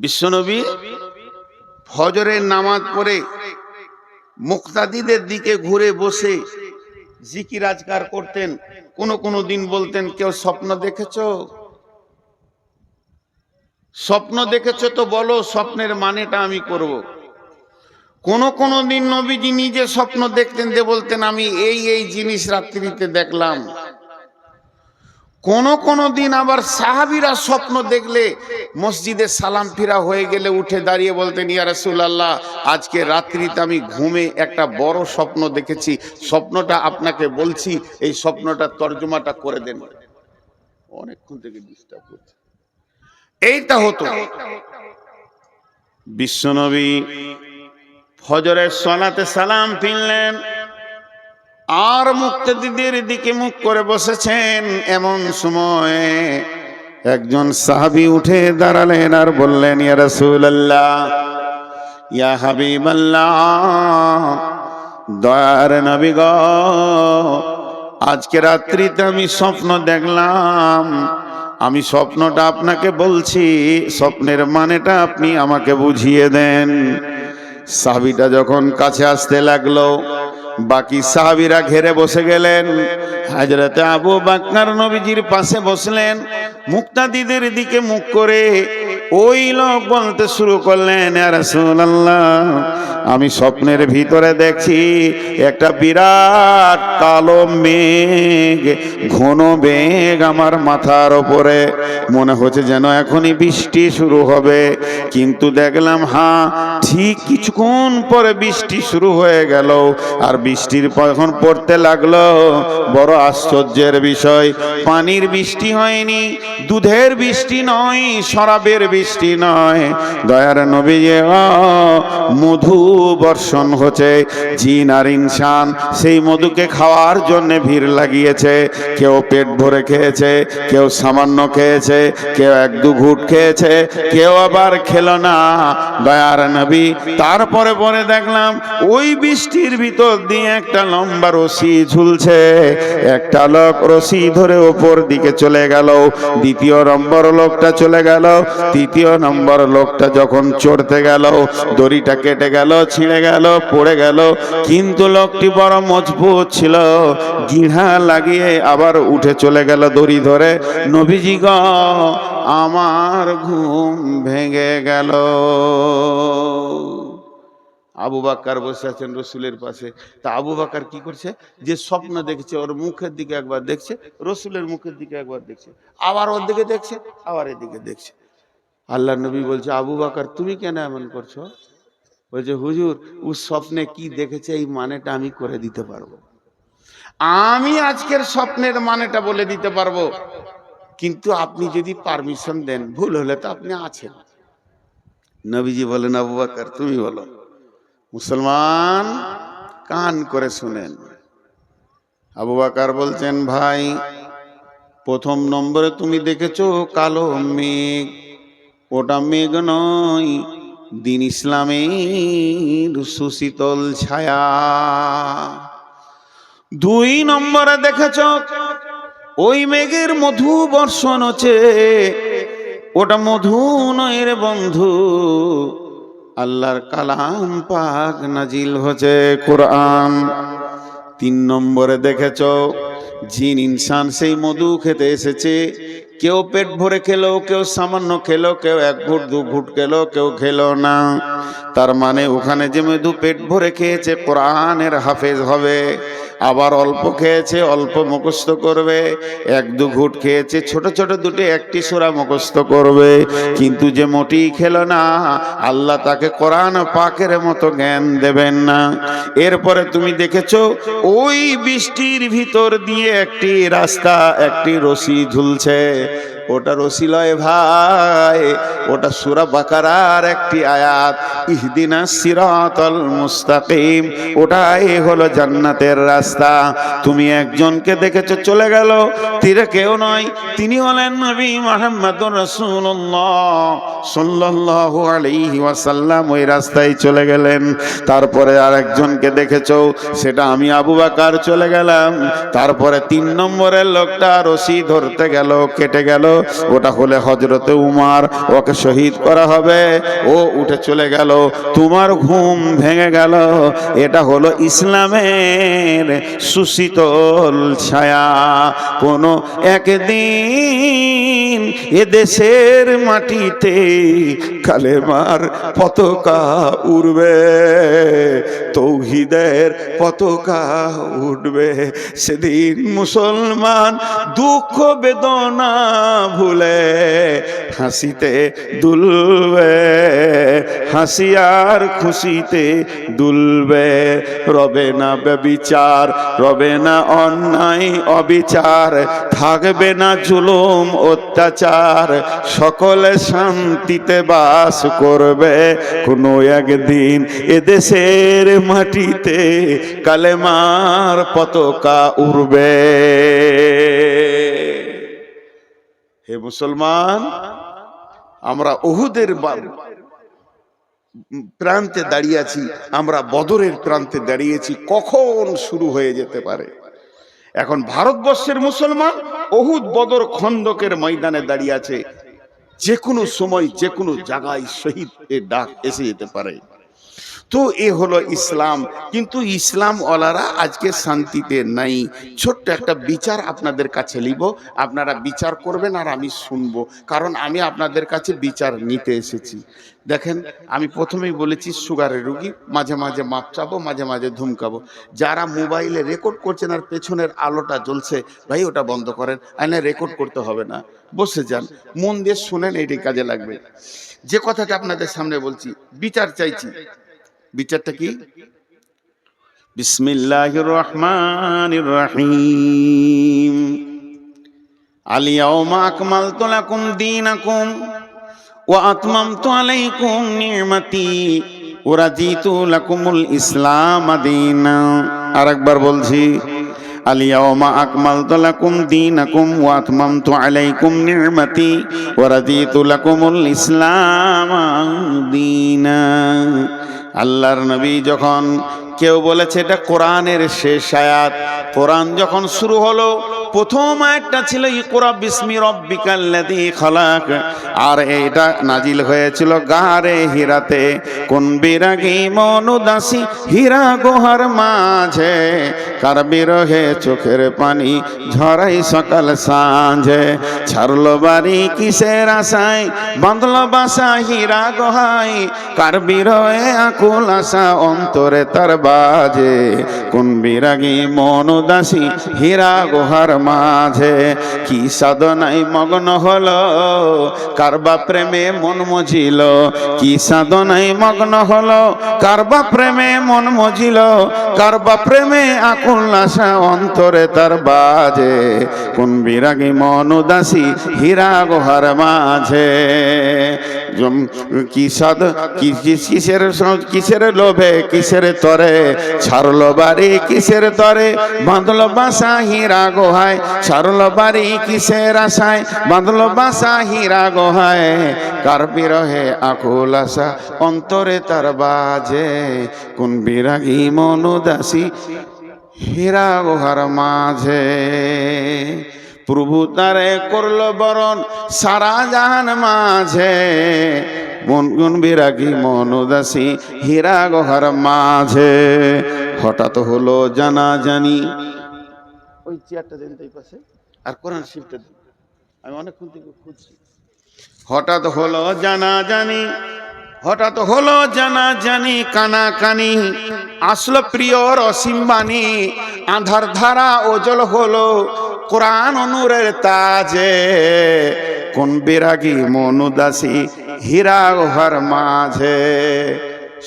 বিশ্বনবী ফজরের নামাজ পড়ে মুক্তাদিদের দিকে ঘুরে বসে জিকির আজকার করতেন। কোনো দিন বলতেন, কেউ স্বপ্ন দেখেছো? স্বপ্ন দেখেছো তো বলো, স্বপ্নের মানেটা আমি করব। কোন দিন নবীজি নিজে স্বপ্ন দেখতেন, যে বলতেন আমি এই জিনিস রাত্রিতে দেখলাম। কোন দিন আবার সাহাবীরা স্বপ্ন দেখলে মসজিদে সালাম ফিরা হয়ে গেলে উঠে দাঁড়িয়ে বলতেন, ইয়া রাসূলুল্লাহ, আজকে রাত্রিতে আমি ঘুমে একটা বড় স্বপ্ন দেখেছি, স্বপ্নটা আপনাকে বলছি, এই স্বপ্নটা তর্জমাটা করে দেন। অনেকক্ষণ থেকে ডিস্টার্ব করছে। এইটা হতো। বিশ্বনবী ফজরের সালাতে সালাম ফিরলেন আর মুক্তাদিদের দিকে মুখ করে বসেছেন। এমন সময় একজন সাহাবী উঠে দাঁড়ালেন আর বললেন, ইয়া রাসূলুল্লাহ, ইয়া হাবিবাল্লাহ, দয়ার নবী গো, আজকে রাত্রিতে আমি স্বপ্ন দেখলাম, আমি স্বপ্নটা আপনাকে বলছি, স্বপ্নের মানেটা আপনি আমাকে বুঝিয়ে দেন। সাহাবীটা যখন কাছে আসতে লাগলো, বাকি সাহাবীরা ঘেরে বসে গেলেন। হযরতে আবু বকর নবীজির পাশে বসলেন, মুক্তাদিদের দিকে মুখ করে ওই লোক বলতে শুরু করলেন, ইয়া রাসূলুল্লাহ, আমি স্বপ্নের ভিতরে দেখছি একটা বিরাট কালো মেঘ, ঘন মেঘ আমার মাথার উপরে, মনে হচ্ছে যেন এখনই বৃষ্টি শুরু হবে। কিন্তু দেখলাম ঠিক কিছুক্ষণ পরে বৃষ্টি শুরু হয়ে গেল। আর বৃষ্টির যখন পড়তে লাগলো, বড় আশ্চর্যের বিষয়, পানির বৃষ্টি হয়নি, দুধের বৃষ্টি নয়, শরাবের বৃষ্টি নয়, দয়ার নবী, মধু বর্ষণ হচ্ছে। জিন আর ইনসান সেই মধুকে খাওয়ার জন্য ভিড় লাগিয়েছে। কেউ পেট ভরে খেয়েছে, কেউ সামান্য খেয়েছে, কেউ এক দু ঘুট খেয়েছে, কেউ আবার খেলো না, দয়ার নবী। তারপরে পরে দেখলাম ওই বৃষ্টির ভিতর দিয়ে একটা লম্বা রশি ঝুলছে। একটা লোক রশি ধরে ওপর দিকে চলে গেল, দ্বিতীয় নম্বর লোকটা চলে গেল, তৃতীয় নম্বর লোকটা যখন চড়তে গেল, দড়িটা কেটে গেল, ছিঁড়ে গেল, পড়ে গেল। কিন্তু লোকটি বড় মজবুত ছিল, গিঁড়া লাগিয়ে আবার উঠে চলে গেল দড়ি ধরে। নবীজি গো, আমার ঘুম ভেঙে গেল। আবু বকর বসে আছেন রসুলের পাশে। তা আবু বকর কি করছে, যে স্বপ্ন দেখছে ওর মুখের দিকে একবার দেখছে, রসুলের মুখের দিকে একবার দেখছে, আবার ওর দিকে দেখছে, আবার এদিকে দেখছে। আল্লাহ নবী বলছে, আবু বকর তুমি কেন এমন করছো? বলছে, হুজুর, ও স্বপ্নে কি দেখেছে এই মানেটা আমি করে দিতে পারবো। আমি আজকের স্বপ্নের মানেটা বলে দিতে পারবো, কিন্তু আপনি যদি পারমিশন দেন, ভুল হলে তো আপনি আছেন। নবীজি বলেন, আবু বকর তুমি বলো। মুসলমান কান করে শুনেন। আবু বকর বলছেন, ভাই, প্রথম নম্বরে তুমি দেখেছো কালো মেঘ, ওটা মেঘ নয়, দিন ইসলামের সুশীতল ছায়া। দুই নম্বরে দেখেছ ওই মেঘের মধু বর্ষণ হচ্ছে, ওটা মধু নয় রে বন্ধু, আল্লাহর কালাম পাক নাজিল হচ্ছে, কোরআন। তিন নম্বরে দেখেছ জিন ইনসান সেই মধু খেতে এসেছে। কেউ পেট ভরে খেলো, কেউ সামান্য খেলো, কেউ এক ঘুট দু ঘুট খেলো, কেউ খেলো না। তার মানে ওখানে যে মধু পেট ভরে খেয়েছে কোরআনের হাফেজ হবে, আবার অল্প খেয়েছে অল্প মুখস্থ করবে, এক দু ঘুট খেয়েছে ছোট ছোট দুটো একটি সূরা মুখস্থ করবে। কিন্তু যে মোটেই খেলো না, আল্লাহ তাকে কোরআন পাকের মতো জ্ঞান দেবেন না। এরপরে তুমি দেখেছো ওই বৃষ্টির ভিতর দিয়ে একটি রাস্তা, একটি রশি ঝুলছে। ওটা রশি লয় ভাই, ওটা সূরা বাকারার একটি আয়াত, ইহদিনাস সিরাতাল মুস্তাকিম। ওটাই হলো জান্নাতের রাস্তা। তুমি একজনকে দেখেছো চলে গেল, তীরে কেউ নয়, তিনি হলেন নবী মুহাম্মদুর রাসূলুল্লাহ সাল্লাল্লাহু আলাইহি ওয়াসাল্লাম। ওই রাস্তায় চলে গেলেন। তারপরে আরেকজনকে দেখেছো, সেটা আমি আবু বকর চলে গেলাম। তারপরে তিন নম্বরের লোকটা রশি ধরতে গেল, কেটে গেল, ওটা হলে হযরতে উমর, ওকে শহীদ করা হবে, ও উঠে চলে গেল, তোমার ঘুম ভেঙে গেল। এটা হলো ইসলামের সুশীতল ছায়া। কোনো একদিন এদেশের মাটিতে কালেমার পতাকা উড়বে, তৌহিদের পতাকা উঠবে। সেদিন মুসলমান দুঃখ বেদনা ভুলে হাসিতে দুলবে, হাসি আর খুশিতে দুলবে। রবে না ব্যভিচার, রবে না অন্যায় অবিচার, থাকবে না জুলুম অত্যাচার, সকলে শান্তিতে বাস করবে। কোনো একদিন এদেশের মাটিতে কালেমার পতাকা উড়বে। হে মুসলমান, আমরা উহুদের প্রান্তে দাঁড়িয়ে আছি, আমরা বদরের প্রান্তে দাঁড়িয়েছি। কখন শুরু হয়ে যেতে পারে? এখন ভারতবর্ষের মুসলমান উহুদ বদর খন্দকের ময়দানে দাঁড়িয়ে আছে। যে কোনো সময় যে কোনো জায়গায় শহীদ এর ডাক এসে যেতে পারে। তো এ হলো ইসলাম। কিন্তু ইসলাম ওয়ালারা আজকে শান্তিতে নাই। ছোট্ট একটা বিচার আপনাদের কাছে নিব, আপনারা বিচার করবেন আর আমি শুনবো, কারণ আমি আপনাদের কাছে বিচার নিতে এসেছি। দেখেন, আমি প্রথমেই বলেছি সুগারের রুগী, মাঝে মাঝে মাপ চাবো, মাঝে মাঝে ধুমকাবো। যারা মোবাইলে রেকর্ড করছেন আর পেছনের আলোটা জ্বলছে, ভাই ওটা বন্ধ করেন, আইনে রেকর্ড করতে হবে না, বসে যান, মন দিয়ে শুনেন, এটি কাজে লাগবে। যে কথাটা আপনাদের সামনে বলছি, বিচার চাইছি। বিচারটা কি? বিসমিল্লাহির রহমানির রহিম। আল ইয়াউমা আকমালতু লাকুম দীনাকুম ওয়া আতমামতু আলাইকুম নি'মাতি ওয়া রাদিতু লাকুমুল ইসলাম দীনা। আরেকবার বলছি, আল ইয়াউমা আকমালতু লাকুম দীনাকুম ওয়া আতমামতু আলাইকুম নি'মাতি ওয়া রাদিতু লাকুমুল ইসলাম দীনা। আল্লাহর নবী যখন, কেউ বলেছে এটা কোরআনের শেষ আয়াত, কোরআন যখন শুরু হলো প্রথম আয়াতটা ছিল ইকরা বিসমি রাব্বিকাল্লাযী খালাক, আর এটা নাজিল হয়েছিল গারে হিরাতে। কোন বিরাগী মন উদাসী হীরা গুহার মাঝে, কার বিরহে চোখের পানি ঝরাই সকাল সাঁঝে। ছাড়লো বাড়ি কিসের আশায়, বাঁধলো বাসা হীরা গুহায়, কার বিরহে আকুল আশা অন্তরে তার বাজে। কোন বিরাগী মন উদাসী হীরা গুহার মাঝে, কি সাধনায় মগ্ন হলো, কারবা প্রেমে মন মজিল, কি সাধনায় মগ্ন হলো, কারবা প্রেমে মন মজিল, কারবা প্রেমে আকুল আশা অন্তরে তার বাজে। কোন বিরাগী মন উদাসী হীরা গুহার মাঝে। কি সাধ কিসের লোভে কিসের তরে, ছাড়লো বাড়ি কিসের তরে, বাঁধলো বাসা হীরা গুহায়, ছাড়লো বাড়ি কিসের আশায়, বাঁধলো বাসা হীরা গুহায়, কার বিরহে আকুল আশা অন্তরে তার বাজে। কোন বিরাগী মন উদাসী হীরা গুহার মাঝে। প্রভু তারে করলো বরণ সারা জাহান মাঝে, মন বিরাগী মন উদাসী হীরা গুহার মাঝে। হঠাৎ হলো জানাজানি, ওই চেয়ারটা দেন তাই পাশে, আর কোরআন শরীফটা দেন, আমি অনেকক্ষণ থেকে খুঁজছি। হঠাৎ হলো জানাজানি, হঠাৎ হলো জানাজানি, কানাকানি আসলো প্রিয়র অসীম বাণী, আধার ধারা ওজল হলো কোরআন নূরের তাজে। কোন বিরাগী মন উদাসী হীরা গুহার মাঝে।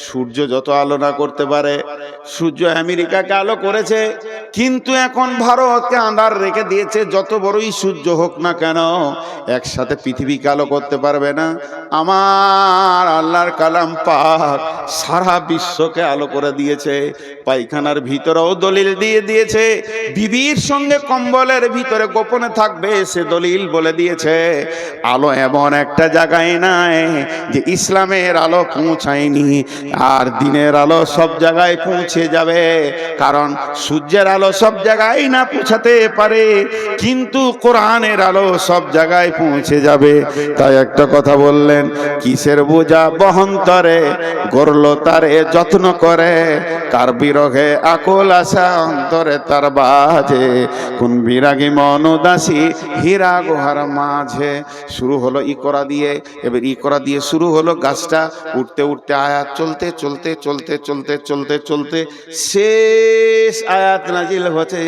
সূর্য যত আলো না করতে পারে, সূর্য আমেরিকাকে আলো করেছে, কিন্তু এখন ভারতকে আঁধার রেখে দিয়েছে। যত বড়ই সূর্য হোক না কেন, একসাথে পৃথিবীকে আলো করতে পারবে না। আমার আল্লাহর কালাম পাক সারা বিশ্বকে আলো করে দিয়েছে। পায়খানার ভিতরেও দলিল দিয়ে দিয়েছে, বিবির সঙ্গে কম্বলের ভিতরে গোপনে থাকবে সে দলিল বলে দিয়েছে। আলো এমন একটা জায়গায় নাই যে ইসলামের আলো পৌঁছায়নি। আর দিনের আলো সব জায়গায় পৌঁছে যাবে। কারণ সূর্যের আলো সব জায়গায় না পৌঁছাতে পারে, কিন্তু কোরআনের আলো সব জায়গায় পৌঁছে যাবে। তাই একটা কথা বললেন, কিসের বোঝা বহন্তরে গড়ল তারে যত্ন করে, কার বিরহে আকুল আশা অন্তরে তার বাজে, কোন বিরাগী মন উদাসী হীরা গুহার মাঝে। শুরু হলো ইকরা দিয়ে, এবার ইকরা দিয়ে শুরু হলো গাছটা উঠতে উঠতে আয়াত চলতে চলতে চলতে চলতে চলতে চলতে শেষ আয়াত নাজিল হচ্ছে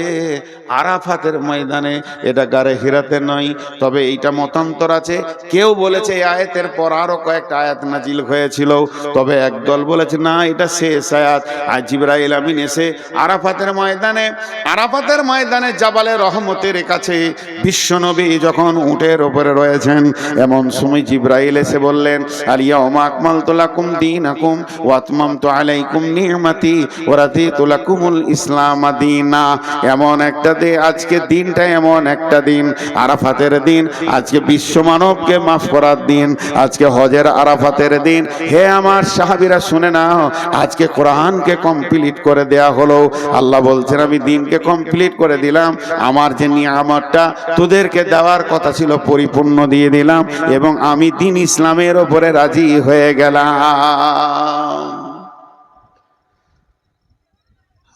আরাফাতের ময়দানে। এটা গারে হিরাতে নয়, তবে এইটা মতান্তর আছে। কেউ বলেছে এই আয়াতের পর আরো কয়েকটা আয়াত নাজিল হয়েছিল, তবে একদল বলেছে না এটা শেষ আয়াত। আর জিবরাইল আমিন এসে আরাফাতের ময়দানে জাবালে রহমতের কাছে বিশ্বনবী যখন উটের উপরে রয়েছেন, এমন সময় জিবরাইল এসে বললেন, আলিয়াউমা আকমালতু লাকুম দীনাকুম ওয়া আতমামতু আলাইকুম নি'মাতি ওয়া রাদিতু লাকুমুল ইসলাম দীনা। এমন একটা দিন, আজকে দিনটা এমন একটা দিন, আরাফাতের দিন, আজকে বিশ্ব মানবকে মাফ করার দিন, আজকে হজের আরাফাতের দিন। হে আমার সাহাবীরা শুনে নাও, আজকে কোরআনকে কমপ্লিট করে দেয়া হলো। আল্লাহ বলছেন আমি দিনকে কমপ্লিট করে দিলাম, আমার যে নিয়ামতটা তোদেরকে দেওয়ার কথা ছিল পরিপূর্ণ দিয়ে দিলাম, এবং আমি দিন ইসলামের ওপরে রাজি হয়ে গেলাম।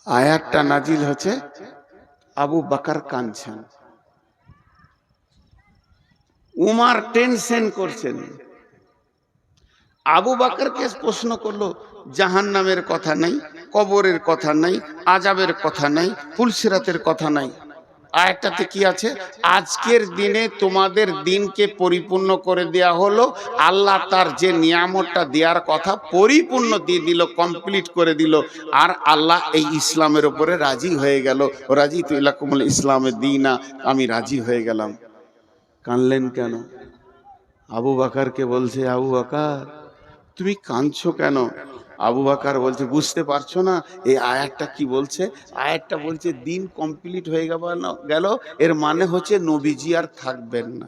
আয়াতটা নাজিল হচ্ছে, আবু বকর কাঁদছেন, উমর টেনশন করছেন। আবু বকরকে প্রশ্ন করলো, জাহান্নামের কথা নাই, কবরের কথা নাই, আযাবের কথা নাই, ফুলসিরাতের কথা নাই। আয়াতটাতে কি আছে? আজকের দিনে তোমাদের দিনকে পরিপূর্ণ করে দেয়া হলো। আল্লাহ তার যে নিয়ামতটা দেওয়ার কথা পরিপূর্ণ দিয়ে দিল, কমপ্লিট করে দিল। আর আল্লাহ এই ইসলামের উপরে রাজি হয়ে গেল। রাজিতু লাকুমুল ইসলামে দীনা, আমি রাজি হয়ে গেলাম। কানলেন কেন? আবু বকরকে বলছে, আবু বকর তুমি কাঁদছো কেন? আবু বকর বলছে, বুঝতে পারছো না এই আয়াতটা কি বলছে? আয়াতটা বলছে দিন কমপ্লিট হয়ে গেল, এর মানে হচ্ছে নবীজি আর থাকবেন না,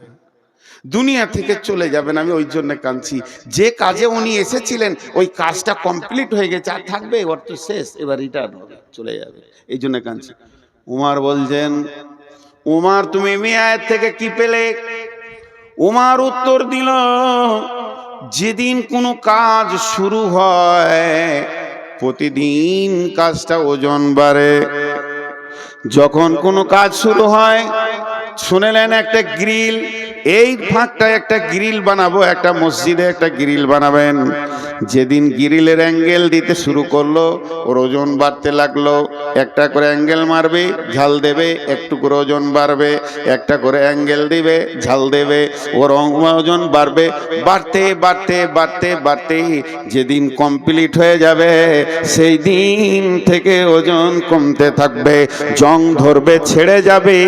দুনিয়া থেকে চলে যাবেন। আমি ওই জন্য কাঁদছি, যে কাজে উনি এসেছিলেন ওই কাজটা কমপ্লিট হয়ে গেছে, আর থাকবে? ওর তো শেষ, এবার রিটার্ন হবে, চলে যাবে, এই জন্য কাঁদছি। উমর বলছেন, উমর তুমি আয়াত থেকে কি পেলে? উমর উত্তর দিল, যেদিন কোনো কাজ শুরু হয় প্রতিদিন কাজটা ওজন বাড়ে। যখন কোনো কাজ শুরু হয়, শুনেলেন একটা গ্রিল, এই ফাঁকটা একটা গ্রিল বানাবো, একটা মসজিদে একটা গ্রিল বানাবেন। যেদিন গ্রিলের অ্যাঙ্গেল দিতে শুরু করলো, ওর ওজন বাড়তে লাগলো। একটা করে অ্যাঙ্গেল মারবে, ঝাল দেবে, একটু করে ওজন বাড়বে, একটা করে অ্যাঙ্গেল দিবে, ঝাল দেবে, ওর ওজন বাড়বে। বাড়তে বাড়তে বাড়তে বাড়তে যেদিন কমপ্লিট হয়ে যাবে, সেই দিন থেকে ওজন কমতে থাকবে, জং ধরবে, ছেড়ে যাবে,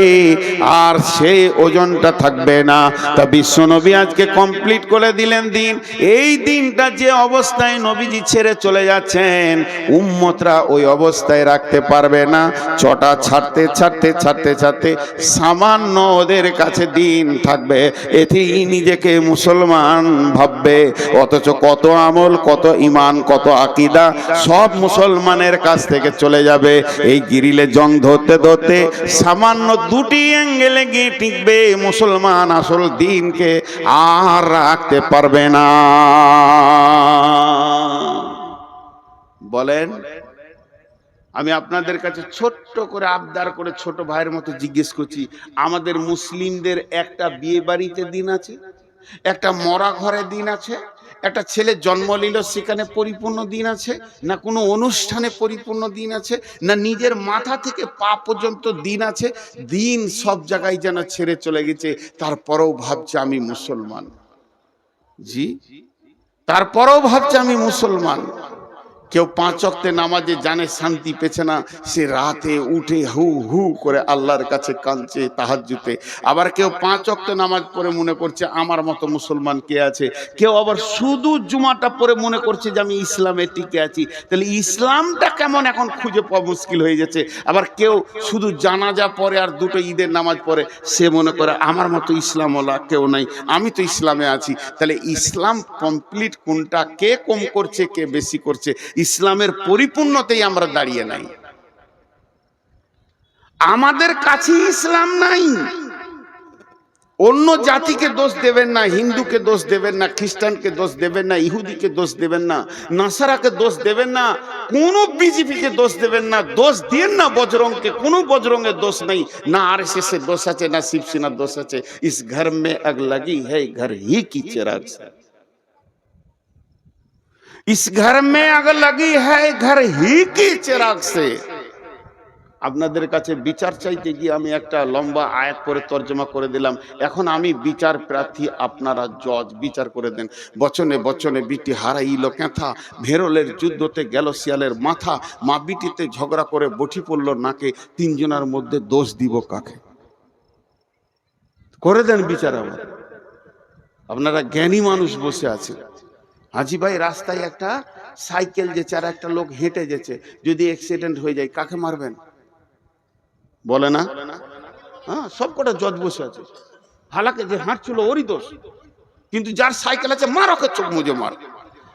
আর সেই ওজনটা থাকবে না। তা বিশ্বনবী আজকে কমপ্লিট করে দিলেন দিন। এই দিনটা যে অবস্থায় নবীজি ছেড়ে চলে যাচ্ছেন, উম্মতরা ওই অবস্থায় রাখতে পারবে না। চটা ছাড়তে ছাড়তে ছাড়তে ছাড়তে সামান্য ওদের কাছে দিন থাকবে, এতেই নিজেকে মুসলমান ভাববে। অথচ কত আমল, কত ইমান, কত আকীদা সব মুসলমানের কাছ থেকে চলে যাবে। এই গ্রিলে জং ধরতে ধরতে সামান্য দুটি অ্যাঙ্গেলে গিয়ে টিকবে, মুসলমান আসল দিনকে আর রাখতে পারবে না। বলেন, আমি আপনাদের কাছে ছোট্ট করে আবদার করে ছোট ভাইয়ের মতো জিজ্ঞেস করছি, আমাদের মুসলিমদের একটা বিয়ে বাড়িতে দিন আছে, একটা মরা ঘরে দিন আছে, একটা ছেলে জন্ম নিল সেখানে পরিপূর্ণ দিন আছে, না কোনো অনুষ্ঠানে পরিপূর্ণ দিন আছে, না নিজের মাথা থেকে পা পর্যন্ত দিন আছে। দিন সব জায়গায় যেন ছেড়ে চলে গেছে, তারপরেও ভাবছে আমি মুসলমান। জি, তারপরেও ভাবছে আমি মুসলমান। কেউ 5 ওয়াক্তে নামাজে জানে শান্তি পেছে না, সে রাতে উঠে হু হু করে আল্লাহর কাছে কাঁদছে তাহাজ্জুদে। আবার কেউ 5 ওয়াক্ত নামাজ পড়ে মনে করছে আমার মতো মুসলমান কে আছে। কেউ আবার শুধু জুমাটা পড়ে মনে করছে যে আমি ইসলামে টিকে আছি। তাহলে ইসলামটা কেমন এখন খুঁজে পাওয়া মুশকিল হয়ে যাচ্ছে। আবার কেউ শুধু জানাজা পড়ে আর 2টো ঈদের নামাজ পড়ে, সে মনে করে আমার মতো ইসলামওয়ালা কেউ নাই, আমি তো ইসলামে আছি। তাহলে ইসলাম কমপ্লিট কোনটা, কে কম করছে কে বেশি করছে? ইসলামের পরিপূর্ণতেই আমরা দাঁড়িয়ে নাই। আমাদের কাছে ইসলাম নাই। অন্য জাতিকে দোষ দেবেন না, হিন্দুকে দোষ দেবেন না, খ্রিস্টানকে দোষ দেবেন না, ইহুদিকে দোষ দেবেন না, নাসারাকে দোষ দেবেন না, কোন বিজেপিকে দোষ দেবেন না, দোষ দিয়েন না বজরংকে, কোন বজরংয়ের দোষ নাই, না আরএসএস এর দোষ আছে, না শিবসেনার দোষ আছে। ইস ঘর মে আগ লাগি হ্যায় ঘর হি কি চিরাগ সে, इस घर में आग लगी है घर ही की चिराग से। আপনাদের কাছে বিচার চাইতে গিয়ে আমি একটা লম্বা আয়াত করে তর্জমা করে দিলাম। এখন আমি বিচার প্রার্থী, আপনারা জজ, বিচার করে দেন। বচনে বচনে বিটি হারাইল কেথা, ভেরলের যুদ্ধতে গেল শিয়ালের মাথা, মা বিটিতে ঝগড়া করে বটি পড়ল নাকে, 3 জনের মধ্যে দোষ দিব কাকে? করে দেন বিচার। আমার আপনারা জ্ঞানী মানুষ বসে আছেন। হাজি ভাই, রাস্তায় একটা সাইকেল যেছে আর একটা লোক হেঁটে যেছে, যদি অ্যাক্সিডেন্ট হয়ে যায় কাকে মারবেন? বলে না? হ্যাঁ, সব কটা জজ বসে আছে। হালাকে যে হাঁটছিল ওরই দোষ, কিন্তু যার সাইকেল আছে মার, ওকে চোখ মুজে মার।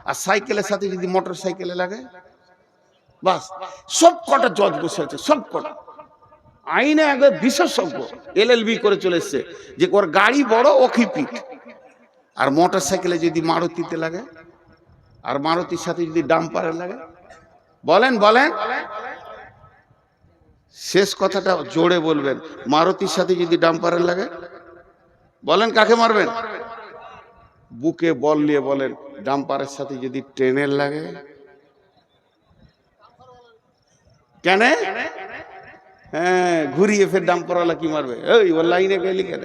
আর সাইকেলের সাথে যদি মোটর সাইকেলে লাগে, বাস সব কটা জজ বসে আছে, সব কটা আইনে একবার বিশেষজ্ঞ, LLB করে চলে এসছে যে ওর গাড়ি বড় ওকে পিট। আর মোটর সাইকেলে যদি মারুতিতে লাগে, আর মারুতির সাথে যদি ডাম্পারে লাগে, বলেন বলেন, শেষ কথাটা জোরে বলবেন, মারুতির সাথে যদি ডাম্পারে লাগে, বলেন কাকে মারবেন? বুকে বল নিয়ে বলেন, ডাম্পারের সাথে যদি ট্রেনের লাগে, কেন? হ্যাঁ, ঘুরিয়ে ফের ডাম্পারওয়ালা কি মারবে? ওই ওর লাইনে গেলি কেন?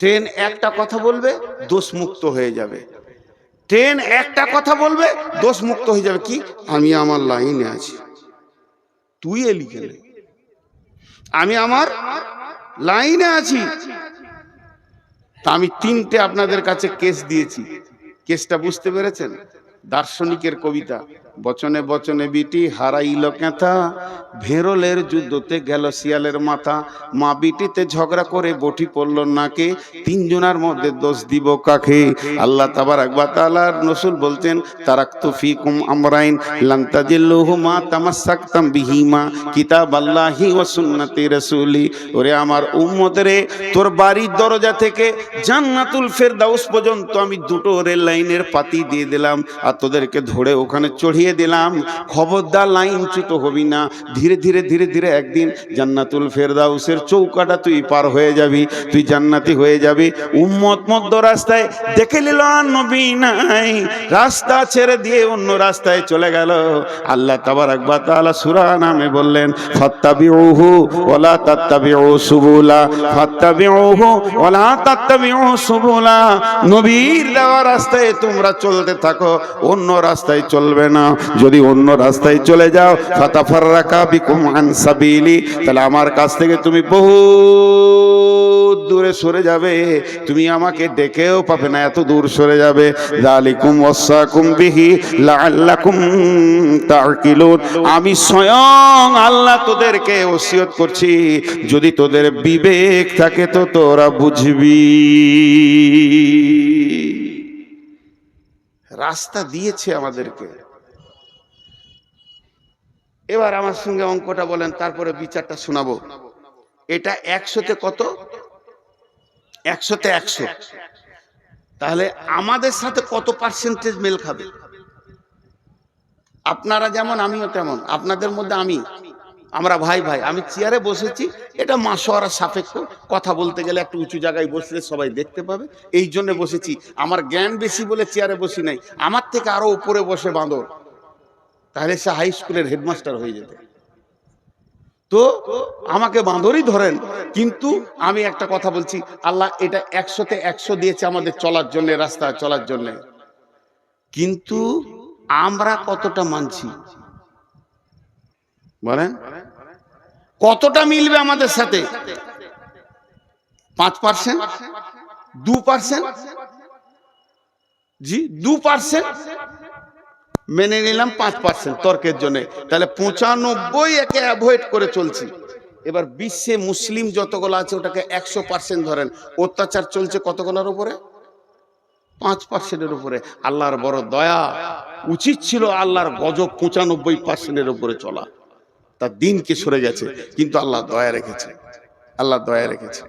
ট্রেন একটা কথা বলবে, দোষ মুক্ত হয়ে যাবে। ট্রেন একটা কথা বলবে, দোষ মুক্ত হয়ে যাবে। কি? আমি আমার লাইনে আছি, তুই এলি কেন? আমি আমার লাইনে আছি। তা আমি 3টে আপনাদের কাছে কেস দিয়েছি। কেসটা বুঝতে পেরেছেন? দার্শনিকের কবিতা, বচনে বচনে বিটি হারাইল কেথা, ভেরলের যুদ্ধতে গেল শিয়ালের মাথা, মা বিটিতে ঝগড়া করে বটি পড়ল নাকে, 3 জনের মধ্যে দোষ দিব কাকে? আল্লাহ তাবারাক ওয়া তাআলার রাসূল বলতেন, তারাকতু ফিকুম আমরাইন লান তাজিল্লুহুমা তামাসসাকতাম বিহিমা কিতাবাল্লাহি ওয়া সুন্নতি রাসূলি। ওরে আমার উম্মত রে, তোর বাড়ির দরজা থেকে জান্নাতুল ফেরদাউস পর্যন্ত আমি 2টো রেল লাইনের পাতি দিয়ে দিলাম, আর তোদেরকে ধরে ওখানে চড়িয়ে দিলাম। খবরদার লাইনচ্যুত হবি না। ধীরে ধীরে ধীরে ধীরে একদিন জান্নাতুল ফেরদাউসের চৌকাটা তুই পার হয়ে যাবি, তুই জান্নাতি হয়ে যাবি। উম্মত মধ্য রাস্তায় দেখে নিল আর নবী নাই, রাস্তা ছেড়ে দিয়ে অন্য রাস্তায় চলে গেল। আল্লাহ তাবারাক ওয়া তাআলা সূরা নামে বললেন, ফাত্তাবিউহু ওয়ালা তাত্তাবিউ সুবুলা, ফাত্তাবিউহু ওয়ালা তাত্তাবিউ সুবুলা। নবীর দেওয়া রাস্তায় তোমরা চলতে থাকো, অন্য রাস্তায় চলবে না। যদি অন্য রাস্তায় চলে যাও, ফাতাফাররাকা বিকুম আন সাবিলি, তাহলে আমার কাছ থেকে তুমি বহু দূরে সরে যাবে, তুমি আমাকে ডেকেও পাবে না, এত দূর সরে যাবে। যালিকুম ওয়াসাকুম বিহি লাআল্লাকুম তাকিলুন। আমি স্বয়ং আল্লাহ তোদেরকে ওসিয়ত করছি, যদি তোদের বিবেক থাকে তো তোরা বুঝবি। রাস্তা দিয়েছে আমাদেরকে। এবার আমার সঙ্গে অঙ্কটা বলেন, তারপরে বিচারটা শোনাবো। এটা 100তে কত? 100তে 100। তাহলে আমাদের সাথে কত পার্সেন্টেজ মেল খাবে? আপনারা যেমন আমিও তেমন, আপনাদের মধ্যে আমরা ভাই ভাই। আমি চেয়ারে বসেছি, এটা মাশওয়ারা সাপেক্ষ, কথা বলতে গেলে একটু উঁচু জায়গায় বসলে সবাই দেখতে পাবে, এই জন্য বসেছি। আমার জ্ঞান বেশি বলে চেয়ারে বসি নাই, আমার থেকে আরো উপরে বসে বাঁদর, তাহলে সে হাই স্কুলের হেডমাস্টার হয়ে যেত। তো আমাকে বাঁদরই ধরেন, কিন্তু আমি একটা কথা বলছি, আল্লাহ এটা 100তে 100 দিয়েছে আমাদের চলার জন্য, রাস্তা চলার জন্য। কিন্তু আমরা কতটা মানছি বলেন? কতটা মিলবে আমাদের সাথে? 5%, 2%? জি 2% মেনে নিলাম, 5% তর্কের জন্য, তাহলে 95 একে অ্যাভয়েড করে চলছি। এবার বিশ্বে মুসলিম যতগুলো আছে ওটাকে 100% ধরেন, অত্যাচার চলছে কতগুলোর উপরে? 5%-এর উপরে। আল্লাহর বড় দয়া, উচিত ছিল আল্লাহর গজব 95%-এর উপরে চলা, তার দিনকে সরে গেছে, কিন্তু আল্লাহ দয়া রেখেছে, আল্লাহ দয়া রেখেছে।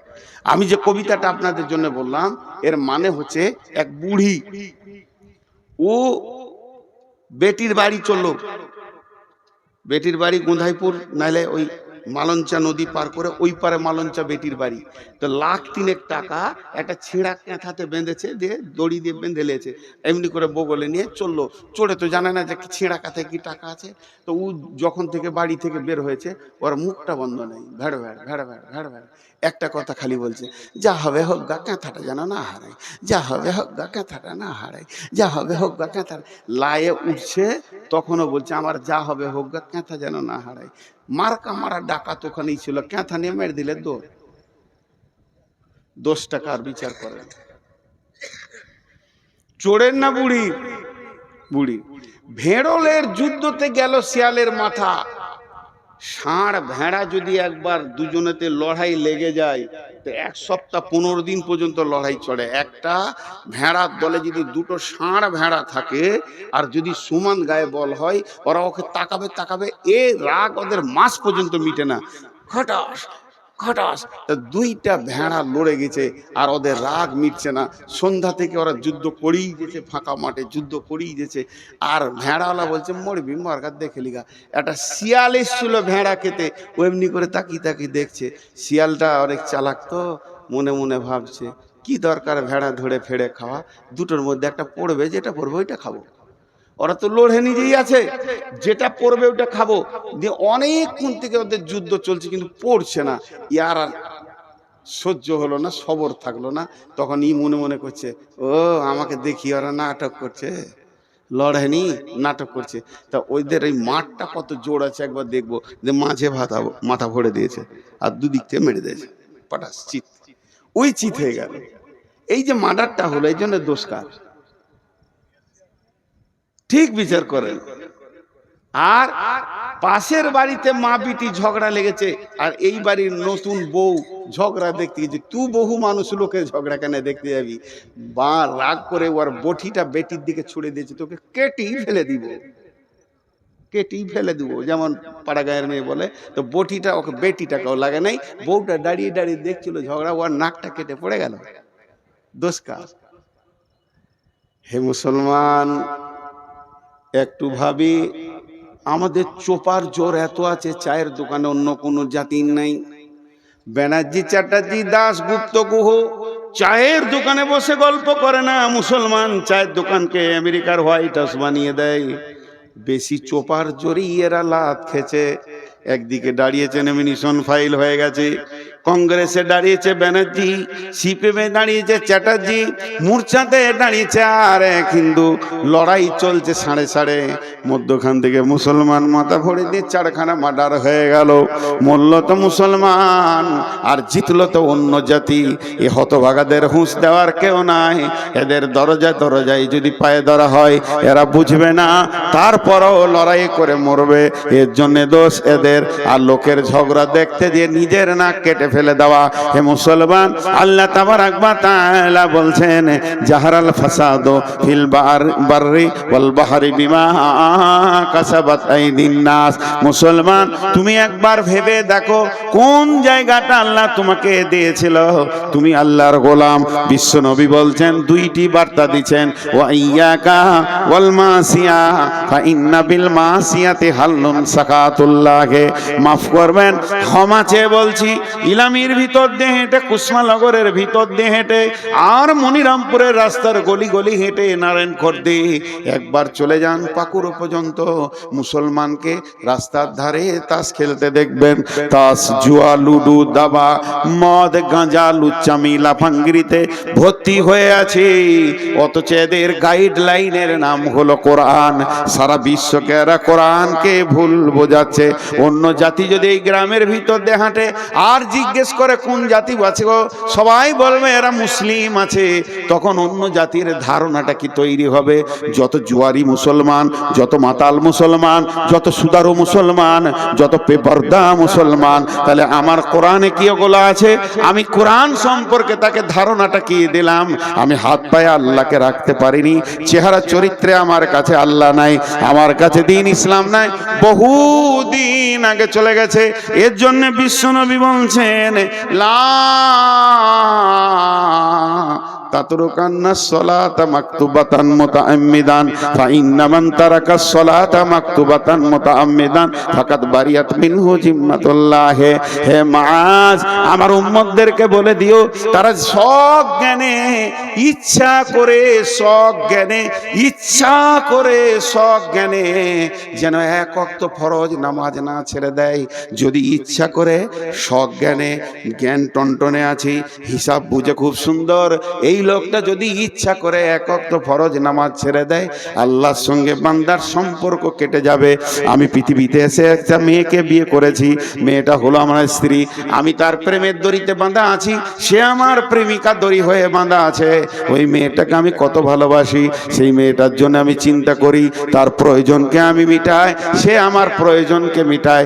আমি যে কবিতাটা আপনাদের জন্য বললাম এর মানে হচ্ছে এক বুড়ি, ও বেটির বাড়ি চললো, বেটির বাড়ি গোঁধাইপুর, নাহলে ওই মালঞ্চা নদী পার করে ওই পারে মালঞ্চা বেটির বাড়ি। তো 1,03,000 টাকা একটা ছেঁড়া কাঁথাতে বেঁধেছে, দিয়ে দড়ি দিয়ে বেঁধে লেছে, এমনি করে বগলে নিয়ে চললো। চড়ে তো জানে না যে ছেঁড়া কাঁথায় কি টাকা আছে। তো ও যখন থেকে বাড়ি থেকে বের হয়েছে ওর মুখটা বন্ধ নেই, ভেড় ভেড় ভেড় ভেড় ভেড় ভেড় একটা কথা খালি বলছে, যা হবে হোক গা, কাঁথাটা যেন না হারায়, যা হবে হোক গা, কাঁথাটা না হারায়, যা হবে হোক গা, কাঁথা। লায়ে উঠছে তখনও বলছে আমার যা হবে হোক গা, কাঁথা যেন না হারায়। মার্কা মারা ডাকাত ওখানেই ছিল, কাঁথা নিয়ে মেরে দিলে 10 টাকার বিচার করেন। চোরের না বুড়ি? বুড়ি। ভেড়লের যুদ্ধতে গেল শিয়ালের মাথা। ষাঁড় ভেড়া যদি একবার দুজনেতে লড়াই লেগে যায় তো 1 সপ্তাহ 15 দিন পর্যন্ত লড়াই চলে। একটা ভেড়ার দলে যদি 2টো ষাঁড় ভেড়া থাকে আর যদি সমান গায়ে বল হয়, ওরা ওকে তাকাবে তাকাবে, এ রাগ ওদের মাস পর্যন্ত মিটে না। খটাস খটাস, 2টা ভেড়া লড়ে গেছে আর ওদের রাগ মিটছে না। সন্ধ্যা থেকে ওরা যুদ্ধ করেই গেছে, ফাঁকা মাঠে যুদ্ধ করেই গেছে। আর ভেড়াওয়ালা বলছে মরবি মরগার দেখে লিগা। একটা শিয়াল এসছিল ভেড়া খেতে, ও এমনি করে তাকিয়ে তাকিয়ে দেখছে। শিয়ালটা অনেক চালাক, তো মনে মনে ভাবছে কি দরকার ভেড়া ধরে ফেড়ে খাওয়া, 2টোর মধ্যে একটা পড়বে, যেটা পড়বে ওইটা খাবো। ওরা তো লড়ে নিজেই আছে, যেটা পড়বে ওটা খাবো। দিয়ে অনেকক্ষণ থেকে ওদের যুদ্ধ চলছে কিন্তু পড়ছে না। ইয়ার আর সহ্য হলো না, সবর থাকলো না। তখন ই মনে মনে করছে, ও আমাকে দেখি ওরা নাটক করছে, লড়েনি নাটক করছে। তা ওইদের এই মাঠটা কত জোর আছে একবার দেখবো। যে মাঝে মাথা ভরে দিয়েছে আর দুদিক থেকে মেরে দিয়েছে, পটাশ চিত, ওই চিত হয়ে গেল। এই যে মার্ডারটা হলো, এই জন্য দোষ কার? ঠিক বিচার করেন। আর পাশের বাড়িতে মা বিটি ঝগড়া লেগেছে, আর এই বাড়ির নতুন বউ ঝগড়া দেখতে গেছে। তুই বহু মানুষ লোকে ঝগড়া কেন দেখতে যাবি? বা রাগ করে ওর বটিটা বেটির দিকে ছুড়ে দিয়েছে, তোকে কেটেই ফেলে দিব, কেটেই ফেলে দিব, যেমন পাড়া গায়ের মেয়ে বলে। তো বটিটা ওকে, বেটিটাকেও লাগে নাই, বউটা দাঁড়িয়ে দাঁড়িয়ে দেখছিল ঝগড়া, ওর নাকটা কেটে পড়ে গেল। দোষ কার? হে মুসলমান, একটু ভাবি, আমাদের চোপার জোর এত আছে, চায়ের দোকানে অন্য কোনো জাতির নাই। ব্যানার্জি, চ্যাটার্জি, দাস, গুপ্ত, গুহ চায়ের দোকানে বসে গল্প করে না। মুসলমান চায়ের দোকানকে আমেরিকার হোয়াইট হাউস বানিয়ে দেয়। বেশি চোপার জোরেই এরা লাত খেছে। একদিকে দাঁড়িয়েছে নমিনেশন ফাইল হয়ে গেছে, কংগ্রেসে দাঁড়িয়েছে ব্যানার্জি, সিপিএমে দাঁড়িয়েছে চ্যাটার্জি, মূর্ছাতে দাঁড়িয়েছে আর এক হিন্দু। লড়াই চলছে সাড়ে সাড়ে। মধ্যখান থেকে মুসলমান মাথা ভরে দিয়ে 4খানা মার্ডার হয়ে গেল। মরল তো মুসলমান আর জিতল তো অন্য জাতি। এ হতভাগাদের হুঁশ দেওয়ার কেউ নাই। এদের দরজায় দরজায় যদি পায়ে ধরা হয় এরা বুঝবে না, তারপরও লড়াই করে মরবে। এর জন্য দোষ এদের। আর লোকের ঝগড়া দেখতে দিয়ে নিজের নাক কেটে ফেলে দেওয়া। হে মুসলমান, আল্লাহ তাবারাক ওয়া তাআলা বলছেন, জাহারাল ফাসাদু ফিল বাররি ওয়াল বাহরি বিমা কাসাবাত আইদিন নাস। মুসলমান, তুমি একবার ভেবে দেখো কোন জায়গাটা আল্লাহ তোমাকে দিয়েছিল। তুমি আল্লাহর গোলাম। বিশ্ব নবী বলছেন, 2টি বার্তা দিচ্ছেন, ওয়া ইয়াকা ওয়াল মাসিয়া ফা ইন্না বিল মাসিয়াতি হাল্লুন সাকাতুল্লাহ। মাফ করবেন, ক্ষমা চেয়ে বলছি, ইলামির ভিতর দিয়ে হেঁটে, কুসমানগরের ভিতর দিয়ে হেঁটে, আর মনিরামপুরের রাস্তার গলি গলি হেঁটে নারায়ণখোর দিয়ে একবার চলে যান পাকুড় পর্যন্ত, মুসলমানকে রাস্তার ধারে তাস খেলতে দেখবেন। তাস, জুয়া, লুডু, দাবা, মদ, গাঁজা, লুচ্চামি, লাফাঙ্গিরিতে ভর্তি হয়ে আছে। অথচ এদের গাইডলাইনের নাম হলো কোরআন। সারা বিশ্বকে এরা কোরআনকে ভুল বোঝাচ্ছে। অন্য জাতি যদি এই গ্রামের ভিতর দিয়ে হাঁটে আর জিজ্ঞেস করে কোন জাতি আছে গো, সবাই বলবে এরা মুসলিম আছে। তখন অন্য জাতির ধারণাটা কি তৈরি হবে? যত জুয়ারি মুসলমান, যত মাতাল মুসলমান, যত সুদারু মুসলমান, যত বেপরদা মুসলমান, তাহলে আমার কোরআনে কি ওগুলো আছে? আমি কোরআন সম্পর্কে তাকে ধারণাটা কি দিলাম? আমি হাত পায়ে আল্লাহকে রাখতে পারিনি, চেহারা চরিত্রে আমার কাছে আল্লাহ নাই, আমার কাছে দিন ইসলাম নাই, বহুদিন আগে চলে গেছে। এর জন্য বিশ্বনবী বলছেন, লা তাতরুকান্না সলাতা মাকতুবাতান মুতাআম্মিদান ফাইন্না মান তারাকাস সলাতা মাকতুবাতান মুতাআম্মিদান ফাকাদ বারিয়াত মিনহু জিম্মাতুল্লাহ। হে মাআজ, আমার উম্মতদেরকে বলে দিও, তারা সজ্ঞানে ইচ্ছা করে, সজ্ঞানে ইচ্ছা করে, সজ্ঞানে যেন এক ওয়াক্ত ফরজ নামাজ না ছেড়ে দেয়। যদি ইচ্ছা করে সজ্ঞানে, জ্ঞান টনটনে আছে, হিসাব বুঝে খুব সুন্দর, এই লোকটা যদি ইচ্ছা করে এক ওয়াক্ত ফরজ নামাজ ছেড়ে দেয়, আল্লাহর সঙ্গে বান্দার সম্পর্ক কেটে যাবে। আমি পৃথিবীতে এসে একটা মেয়েকে বিয়ে করেছি, মেয়েটা হলো আমার স্ত্রী, আমি তার প্রেমের দড়িতে বাঁধা আছি, সে আমার প্রেমিকা দড়ি হয়ে বাঁধা আছে। ওই মেয়েটাকে আমি কত ভালোবাসি, সেই মেয়েটার জন্য আমি চিন্তা করি, তার প্রয়োজনকে আমি মিটাই, সে আমার প্রয়োজনকে মিটায়।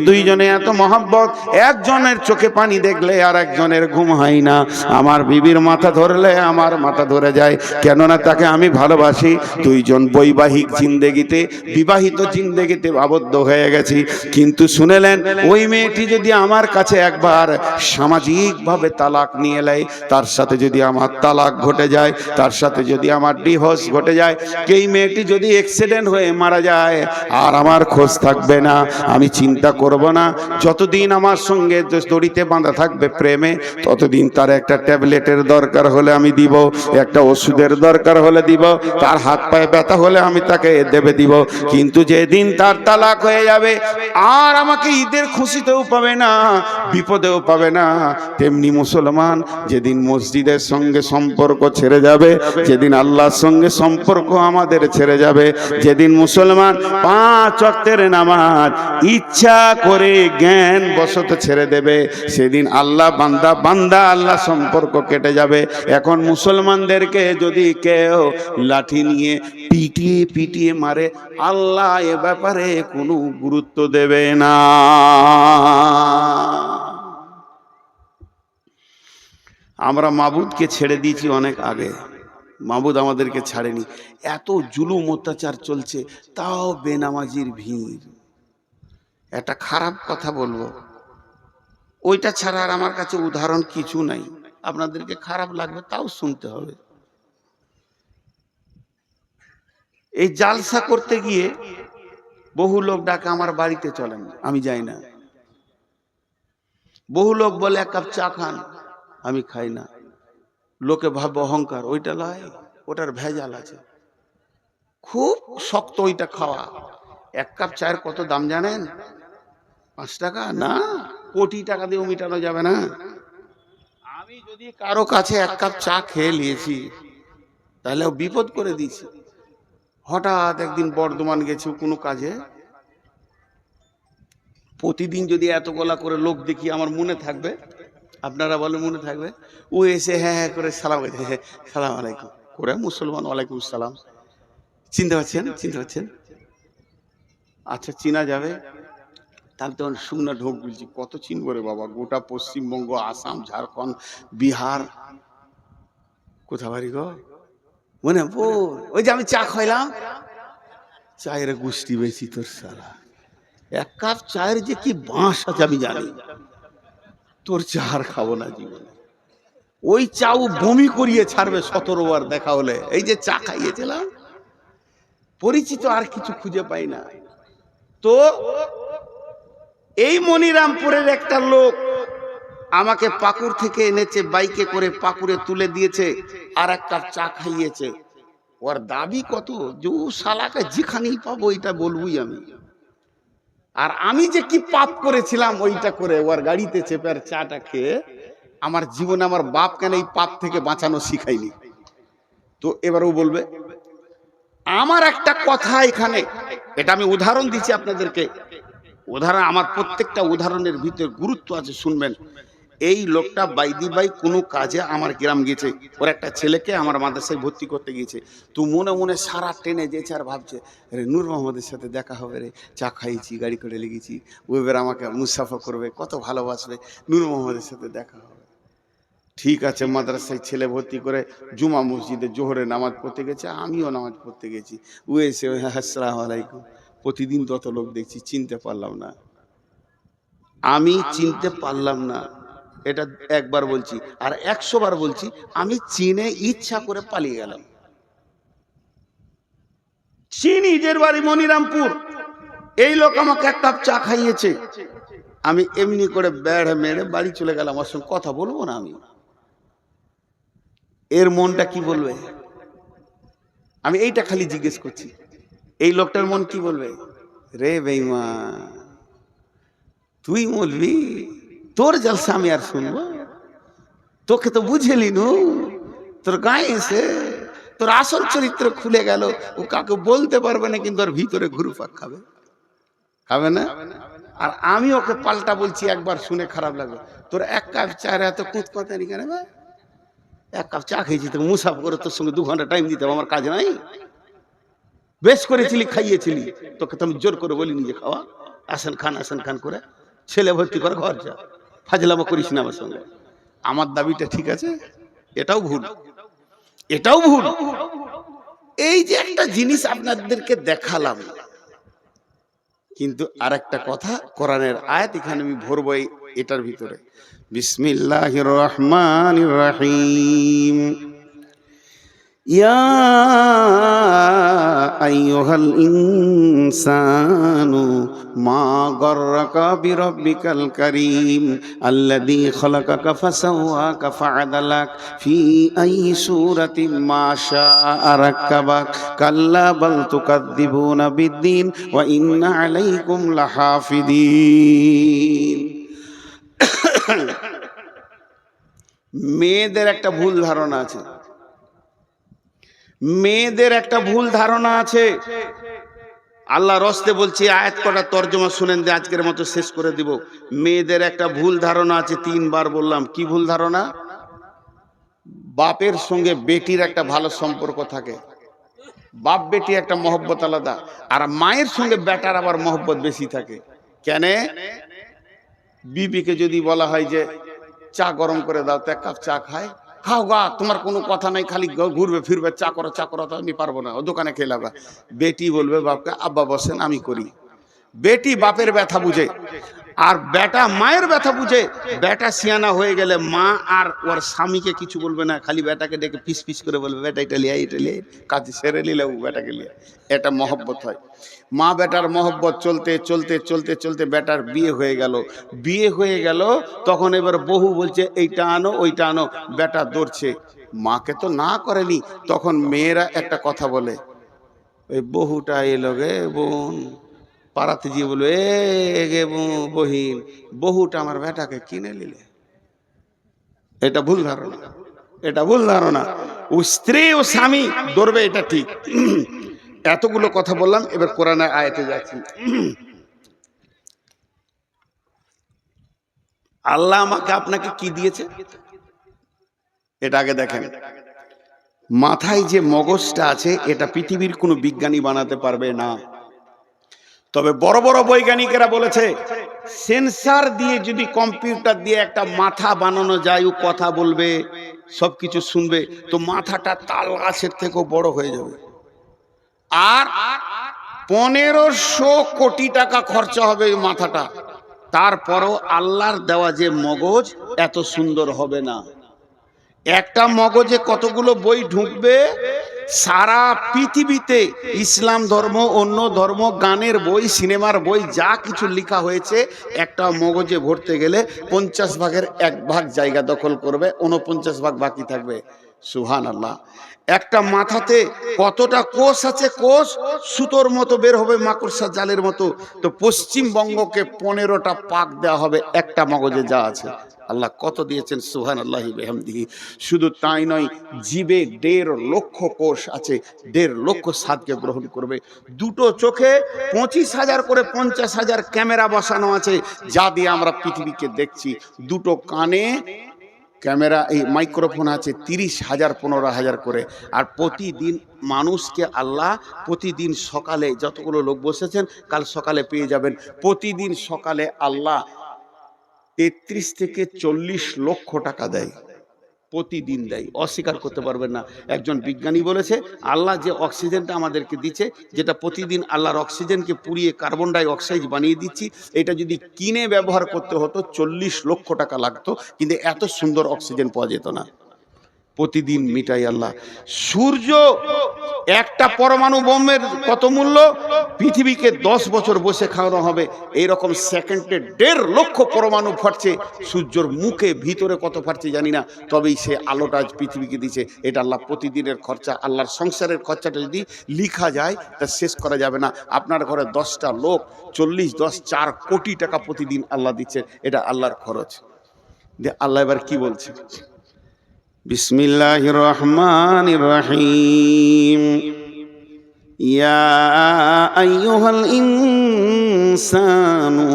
দুইজনে এত মহব্বত, একজনের চোখে পানি দেখলে আর একজনের ঘুম হয় না। আমার বিবির মাথা ধরলে আমার মাথা ধরে যায়, কেননা তাকে আমি ভালোবাসি। দুইজন বৈবাহিক জিন্দেগিতে, বিবাহিত জিন্দেগিতে আবদ্ধ হয়ে গেছি। কিন্তু শুনেলেন, ওই মেয়েটি যদি আমার কাছে একবার সামাজিকভাবে তালাক নিয়ে নেয়, তার সাথে যদি আমার তালাক ঘটে যায়, তার সাথে যদি আমার ডিভোর্স ঘটে যায়, এই মেয়েটি যদি অ্যাক্সিডেন্ট হয়ে মারা যায়, আর আমার খোঁজ থাকবে না, আমি চিন্তা করব না। যতদিন আমার সঙ্গে দড়িতে বাঁধা থাকবে প্রেমে, ততদিন তার একটা ট্যাবলেটের দরকার হলে আমি দিব, একটা ওষুধের দরকার হলে দিব, তার হাত পায়ে ব্যথা হলে আমি তাকে দেবে দিব। কিন্তু যেদিন তার তালাক হয়ে যাবে, আর আমাকে ঈদের খুশিতেও পাবে না, বিপদেও পাবে না। তেমনি মুসলমান যেদিন মসজিদের সঙ্গে সম্পর্ক ছেড়ে যাবে, যেদিন আল্লাহর সঙ্গে সম্পর্ক আমাদের ছেড়ে যাবে, যেদিন মুসলমান 5 ওয়াক্তের নামাজ ইচ্ছা করে জ্ঞান বশত ছেড়ে দেবে, সেদিন আল্লাহ বান্দা আল্লাহ সম্পর্ক কেটে যাবে। এখন মুসলমানদেরকে যদি কেউ লাঠি নিয়ে পিটিয়ে মারে, আল্লাহ এ ব্যাপারে কোনো গুরুত্ব দেবে না। আমরা মাবুদকে ছেড়ে দিয়েছি অনেক আগে, মাবুদ আমাদেরকে ছাড়েনি। এত জুলুম অত্যাচার চলছে, তাও বেনামাজির ভিড়। একটা খারাপ কথা বলবো, ওইটা ছাড়া আর আমার কাছে উদাহরণ কিছু নাই। আপনাদেরকে খারাপ লাগবে, তাও শুনতে হবে। এই জালসা করতে গিয়ে বহু লোক ডাকে আমার বাড়িতে চলেন, আমি যাই না। বহু লোক বলে 1 কাপ চা খান, আমি খাই না। লোকে ভাববে অহংকার, ওইটা লয়, ওটার ভেজাল আছে। খুব শক্ত ওইটা খাওয়া। 1 কাপ চায়ের কত দাম জানেন? 5 টাকা না, কোটি টাকা দিয়েও মিটানো যাবে না। আমি যদি কারো কাছে 1 কাপ চা খেয়ে নিয়েছি, তাহলে বিপদ করে দিয়েছি। হঠাৎ একদিন বর্ধমান গেছি কোনো কাজে, প্রতিদিন যদি এত গলা করে লোক দেখি, আমার মনে থাকবে? আপনারা বলেন মনে থাকবে? ও এসে হ্যাঁ হ্যাঁ করে সালাম করছে, সালাম আলাইকুম করে, মুসলমান, ওয়ালাইকুম সালাম। চিনতে পারছেন? আচ্ছা, চিনা যাবে। তাহলে তখন শুকনা ঢোক বলছি, কত চিনব রে বাবা, গোটা পশ্চিমবঙ্গ, আসাম, ঝাড়খণ্ড, বিহার, কোথা বাড়ি গো? মনে ওই যে আমি চা খাইলাম, চায়ের গোষ্ঠী বেশি তোর সারা। 1 কাপ চায়ের যে কি বাঁশ আছে আমি জানি, তোর চা আর খাবো না জীবনে। ওই চাও বমি করিয়ে ছাড়বে 17 বার দেখা হলে। এই যে চা খাইয়েছিলাম, পরিচিত আর কিছু খুঁজে পাই না। তো এই মনিরামপুরের একটা লোক আমাকে পাকুর থেকে এনেছে, বাইকে করে পাকুরে তুলে দিয়েছে, আর এক কাপ চা খাইয়েছে। ওর দাবি কত যে ও শালাকে যেখানেই পাবো ওইটা বলবই আমি। আর আমি যে কি পাপ করেছিলাম ওইটা করে ওর গাড়িতে চেপে আর চাটা খেয়ে আমার জীবনে আমার বাপ কেন এই পাপ থেকে বাঁচানো শিখাইনি। তো এবার ও বলবে আমার একটা কথা এখানে, এটা আমি উদাহরণ দিচ্ছি আপনাদেরকে, উদাহরণ আমার প্রত্যেকটা উদাহরণের ভিতরে গুরুত্ব আছে, শুনবেন। এই লোকটা বাইদি বাই কোনো কাজে আমার গ্রাম গেছে, ওর একটা ছেলেকে আমার মাদ্রাসায় ভর্তি করতে গিয়েছে। তো মনে মনে সারা ট্রেনে যেছে আর ভাবছে রে নূর মোহাম্মদের সাথে দেখা হবে রে, চা খাইছি, গাড়ি করে লেগেছি, ও এবার আমাকে মুসাফা করবে, কত ভালোবাসবে, নূর মোহাম্মদের সাথে দেখা হবে। ঠিক আছে, মাদ্রাসায় ছেলে ভর্তি করে জুমা মসজিদে জোহরে নামাজ পড়তে গেছে, আমিও নামাজ পড়তে গেছি। ও এসে আসসালামু আলাইকুম, প্রতিদিন তত লোক দেখছি, চিনতে পারলাম না, আমি চিনতে পারলাম না। এটা একবার বলছি, আর 100 বার বলছি, আমি চিনে ইচ্ছা করে পালিয়ে গেলাম। চিনি, নিজের বাড়ি মনিরামপুর, এই লোক আমাকে এক কাপ চা খাইয়েছে, আমি এমনি করে বেড়ে মেরে বাড়ি চলে গেলাম। আমার সঙ্গে কথা বলবো না আমি। এর মনটা কি বলবে? আমি এইটা খালি জিজ্ঞেস করছি, এই লোকটার মন কি বলবে? রে বেঈমান, তুই বলবি তোর জলসা আমি আর শুনবো? তোকে তো বুঝেলি নু, তোর গায়ে এসে তোর আসল চরিত্র খুলে গেল। ও কাকে বলতে পারবে না, কিন্তু ওর ভিতরে ঘুরুপাক খাবে, খাবে না? আর আমি ওকে পাল্টা বলছি, একবার শুনে খারাপ লাগলো, তোর এক কাপ চা এত কুঁত কথা নি কেন? এক কাপ চা খেয়েছি, তোকে মুসাফা করে তোর সঙ্গে 2 ঘন্টা টাইম দিতে হবে, আমার কাজ নাই? বেশ করেছিলি, খাইয়েছিলি, তোকে তো আমি জোর করে বলিনি যে খাওয়া, আসেন খান করে ছেলে ভর্তি করে ঘর যা, ফাজলামো করিস না আমার সঙ্গে। আমার দাবিটা ঠিক আছে? এটাও ভুল, এটাও ভুল। এই যে একটা জিনিস আপনাদেরকে দেখালাম, কিন্তু আর একটা কথা, কোরআনের আয়াত এখানে আমি ভরবো এটার ভিতরে। বিসমিল্লাহির রহমানির রহিম। ইয়া আইয়ুহাল ইনসানু মা গররাকা বিরাব্বিকাল কারীম আল্লাযী খালাকাকা ফাসাওয়াকা ফাআদালাক ফি আইয়ি সূরাতিন মা শাআ রাক্কাবাক কাল্লা বাল তুকাদ্দিবুনা বিদ্দীন ওয়া ইন্না আলাইকুম লাহাফিদিন। মেয়েদের একটা ভুল ধারণা আছে, মেয়েদের একটা ভুল ধারণা আছে। আল্লাহ রস্তে বলছি, আয়াত কটা তর্জমা শুনেন যে আজকের মতো শেষ করে দিব। মেয়েদের একটা ভুল ধারণা আছে, 3 বার বললাম। কি ভুল ধারণা? বাপের সঙ্গে বেটির একটা ভালো সম্পর্ক থাকে, বাপ বেটি একটা মহব্বত আলাদা, আর মায়ের সঙ্গে বেটার আবার মহব্বত বেশি থাকে। কেন? বিবিকে যদি বলা হয় যে চা গরম করে দাও, তো 1 কাপ চা খায়, খাও গা, তোমার কোনো কথা নাই, খালি ঘুরবে ফিরবে, চা করো তো আমি পারবো না, ও দোকানে খেলাবা। বেটি বলবে বাপকে, আব্বা বসেন আমি করি। বেটি বাপের ব্যথা বুঝে, আর বেটা মায়ের ব্যথা বুঝে। বেটা সিয়ানা হয়ে গেলে মা আর ওর স্বামীকে কিছু বলবে না, খালি বেটাকে ডেকে পিস পিস করে বলবে, বেটা এটা লিয়া, এটা লিয়া, কাজ সেরে নিলে ও বেটাকে লিয়া। এটা মহব্বত হয়। মা বেটার মহব্বত চলতে চলতে চলতে চলতে বেটার বিয়ে হয়ে গেল। তখন এবার বহু বলছে এইটা আনো ওইটা আনো, বেটা দৌড়ছে, মাকে তো না করেনি। তখন মেয়েরা একটা কথা বলে, ওই বহুটা এলো গে বোন, পাড়াতে গিয়ে বলবে, এ গে বহিন, বহুটা আমার বেটাকে কিনে নিলে। এটা ভুল ধারণা, এটা ভুল ধারণা। ও স্ত্রী ও স্বামী ধরবে, এটা ঠিক। এতগুলো কথা বললাম, এবার কোরআনের আয়াতে যাচ্ছি। আল্লাহ আমাকে আপনাকে কি দিয়েছে এটা আগে দেখেন। মাথায় যে মগজটা আছে, এটা পৃথিবীর কোনো বিজ্ঞানী বানাতে পারবে না। তবে বড় বড় বৈজ্ঞানিকেরা বলেছে, সেন্সার দিয়ে যদি কম্পিউটার দিয়ে একটা মাথা বানানো যায়, ও কথা বলবে, সবকিছু শুনবে, তো মাথাটা তাল গাছের থেকেও বড় হয়ে যাবে। আর 1500 কোটি টাকা খরচা হবে ওই মাথাটা, তারপরও আল্লাহর দেওয়া যে মগজ এত সুন্দর হবে না। একটা মগজে কতগুলো বই ঢুকবে, সারা পৃথিবীতে ইসলাম ধর্ম, অন্য ধর্ম, গানের বই, সিনেমার বই যা কিছু লেখা হয়েছে, একটা মগজে ভরতে গেলে 50 ভাগের 1 ভাগ জায়গা দখল করবে, 49 ভাগ বাকি থাকবে। সুবহানাল্লাহ। একটা মাথাতে কতটা কোষ আছে, কোষ সুতোর মতো বের হবে, মাকড়সা জালের মতো। তো পশ্চিমবঙ্গকে 15টা পাক দেওয়া হবে একটা মগজে যা আছে। আল্লাহ কত দিয়েছেন, সুবহানাল্লাহি বিহামদিহি। শুধু তাই নয়, জিবে 1.5 লক্ষ কোষ আছে, 1.5 লক্ষ স্বাদকে গ্রহণ করবে। দুটো চোখে 25,000 করে 50,000 ক্যামেরা বসানো আছে, যা দিয়ে আমরা পৃথিবীকে দেখছি। দুটো কানে ক্যামেরা, এই মাইক্রোফোন আছে 30,000 15,000 করে। আর প্রতিদিন মানুষকে আল্লাহ প্রতিদিন সকালে, যতগুলো লোক বসেছেন কাল সকালে পেয়ে যাবেন, প্রতিদিন সকালে আল্লাহ 33 থেকে 40 লক্ষ টাকা দেয়, প্রতিদিন দেয়, অস্বীকার করতে পারবেন না। একজন বিজ্ঞানী বলেছে, আল্লাহ যে অক্সিজেনটা আমাদেরকে দিচ্ছে, যেটা প্রতিদিন আল্লাহর অক্সিজেনকে পুড়িয়ে কার্বন ডাই অক্সাইড বানিয়ে দিচ্ছি, এটা যদি কিনে ব্যবহার করতে হতো 40 লক্ষ টাকা লাগতো, কিন্তু এত সুন্দর অক্সিজেন পাওয়া যেত না। প্রতিদিন মিটাই আল্লাহ। সূর্য, একটা পরমাণু বোমের কত মূল্য, পৃথিবীকে 10 বছর বসে খাওয়ানো হবে। এইরকম সেকেন্ডে 1.5 লক্ষ পরমাণু ফাটছে, সূর্যর মুখে ভিতরে কত ফাটছে জানি না, তবেই সে আলোটা আজ পৃথিবীকে দিচ্ছে। এটা আল্লাহ প্রতিদিনের খরচা। আল্লাহর সংসারের খরচাটা যদি লিখা যায় তা শেষ করা যাবে না। আপনার ঘরে 10টা লোক 4 কোটি টাকা প্রতিদিন আল্লাহ দিচ্ছে, এটা আল্লাহর খরচ। আল্লাহ এবার কি বলছে, বিসমিল্লাহির রহমানির রহিম। ইয়া আইয়ুহাল ইনসানু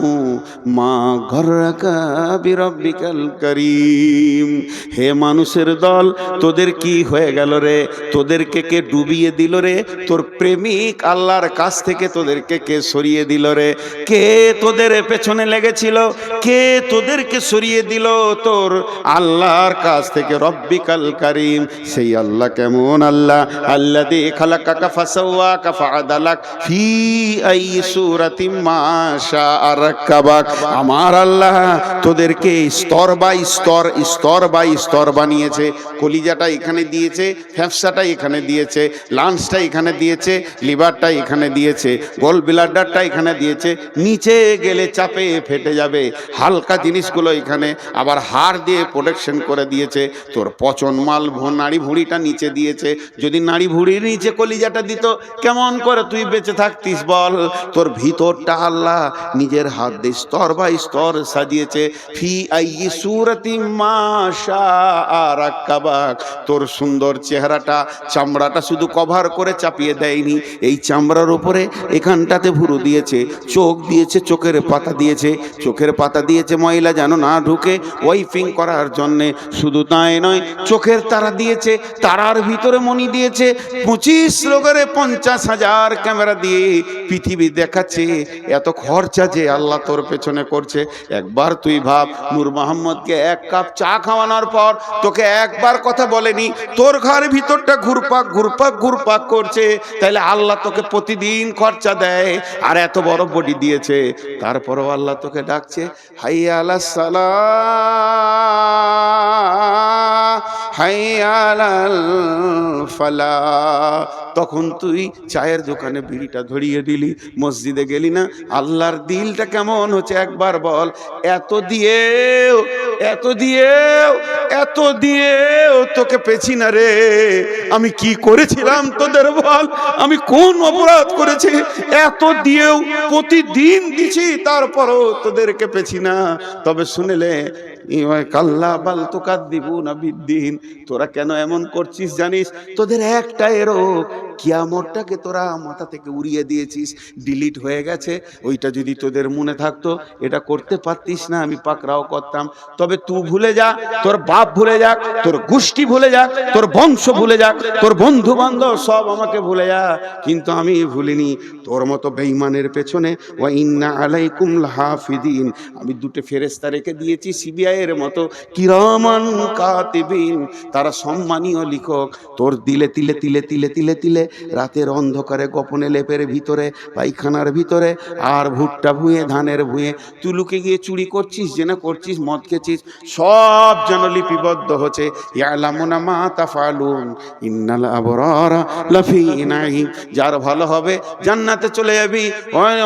মা গররাকা বিরাব্বিকাল কারীম। হে মানুষের দল, তোদের কি হয়ে গেল রে? তোদেরকে কে ডুবিয়ে দিল রে? তোর প্রেমিক আল্লাহর কাছ থেকে তোদেরকে কে সরিয়ে দিল রে? কে তোদের পেছনে লেগেছিল? কে তোদেরকে সরিয়ে দিল তোর আল্লাহর কাছ থেকে? রব্বিকাল কারীম, সেই আল্লাহ কেমন আল্লাহ? আল্লাযী খালাকাকা ফাসাওয়াকা ফাআদালাক ফি আই সূরাতিম মা শাআ রাক্কাবাক। আমার আল্লাহ তোদেরকে স্তর বাই স্তর, স্তর বাই স্তর বানিয়েছে। কলিজাটা এখানে দিয়েছে, ফ্যাফসাটা এখানে দিয়েছে, লাঞ্চটা এখানে দিয়েছে, লিভারটা এখানে দিয়েছে, গোল ব্লাডারটা এখানে দিয়েছে। নিচে গেলে চাপে ফেটে যাবে, হালকা জিনিসগুলো এখানে, আবার হাড় দিয়ে প্রোটেকশন করে দিয়েছে। তোর পচন মাল নাড়ি ভুঁড়িটা নিচে দিয়েছে। যদি নাড়ি ভুঁড়ির নিচে কলিজাটা দিত, কেমন করে তুই বেঁচে থাকতিস বল? তোর ভিতরটা আল্লাহ নিজের হাত দিয়ে স্তর বাই স্তর সাজিয়েছে। ফি আই সূরাতিম মা শাআ রাক্কাবাক। তোর সুন্দর চেহারাটা, চামড়াটা শুধু কভার করে চাপিয়ে দেয়নি, এই চামড়ার উপরে এখানটাতে ভুরু দিয়েছে, চোখ দিয়েছে, চোখের পাতা দিয়েছে, চোখের পাতা দিয়েছে ময়লা যেন না ঢুকে, ওয়াইপিং করার জন্যে। শুধু তাই নয়, চোখের তারা দিয়েছে, তারার ভিতরে মণি দিয়েছে। 25 লোকের 50,000 ক্যামেরা দিয়ে পৃথিবী দেখাচ্ছে। এত খরচা যে আল্লাহ তোর পেছনে করছে। একবার তুই ভাব, নূর মোহাম্মদকে 1 কাপ চা খাওয়ানোর পর তোকে একবার কথা বলেনি, তোর ঘরের ভিতরটা ঘুরপাক ঘুরপাক ঘুরপাক করছে। তাইলে আল্লাহ তোকে প্রতিদিন খরচা দেয়, আর এত বড় বডি দিয়েছে, তারপরও আল্লাহ তোকে ডাকছে, হাইয়া আলাস সালাহ, হাইয়া আলাল ফালাহ। তখন তুই চায়ের দোকানে বিড়িটা ধরিয়ে দিলি, মসজিদে গেলি না। আল্লাহর দিলটা কেমন হচ্ছে একবার বল। এত দিয়েও এত দিয়েও এত দিয়েও তোকে পেছি না রে। আমি কি করেছিলাম তোদের বল? আমি কোন অপরাধ করেছি? এত দিয়েও প্রতিদিন দিছি, তারপরও তোদেরকে পেছি না। তবে শুনেলে কাল্লা বাল তুকাদ্দিবুনা বিদ্দিন। তোরা কেন এমন করছিস জানিস? তোদের একটা এরো কিয়ামতটাকে তোরা মাথা থেকে উড়িয়ে দিয়েছিস, ডিলিট হয়ে গেছে। ওইটা যদি তোদের মনে থাকতো, এটা করতে পারতিস না, আমি পাকড়াও করতাম। তবে তুই ভুলে যা, তোর বাপ ভুলে যাক, তোর গোষ্ঠী ভুলে যাক, তোর বংশ ভুলে যাক, তোর বন্ধু বান্ধব সব আমাকে ভুলে যা, কিন্তু আমি ভুলিনি তোর মতো বেঈমানের পেছনে। ওয়া ইন্না আলাইকুম লাহাফিদিন, আমি 2টে ফেরেশতা রেখে দিয়েছি সিবিআই এর মতো, কিরামান কাতিবিন, তারা সম্মানীয় লিখক। তোর দিলে তিলে তিলে তিলে তিলে তিলে রাতের অন্ধকারে গোপনে লেপের ভিতরে পায়খানার ভিতরে আর ভুট্টা ভুঁয়ে ধানের ভুঁয়ে তুই লুকে গিয়ে চুরি করছিস জেনা করছিস মদ খেছিস সব যেন লিপিবদ্ধ হচ্ছে ইয়ালামুনা মা তাফালুন ইন্নাল আবরারা লাফি নাঈম যার ভালো হবে জান্নাতে চলে যাবি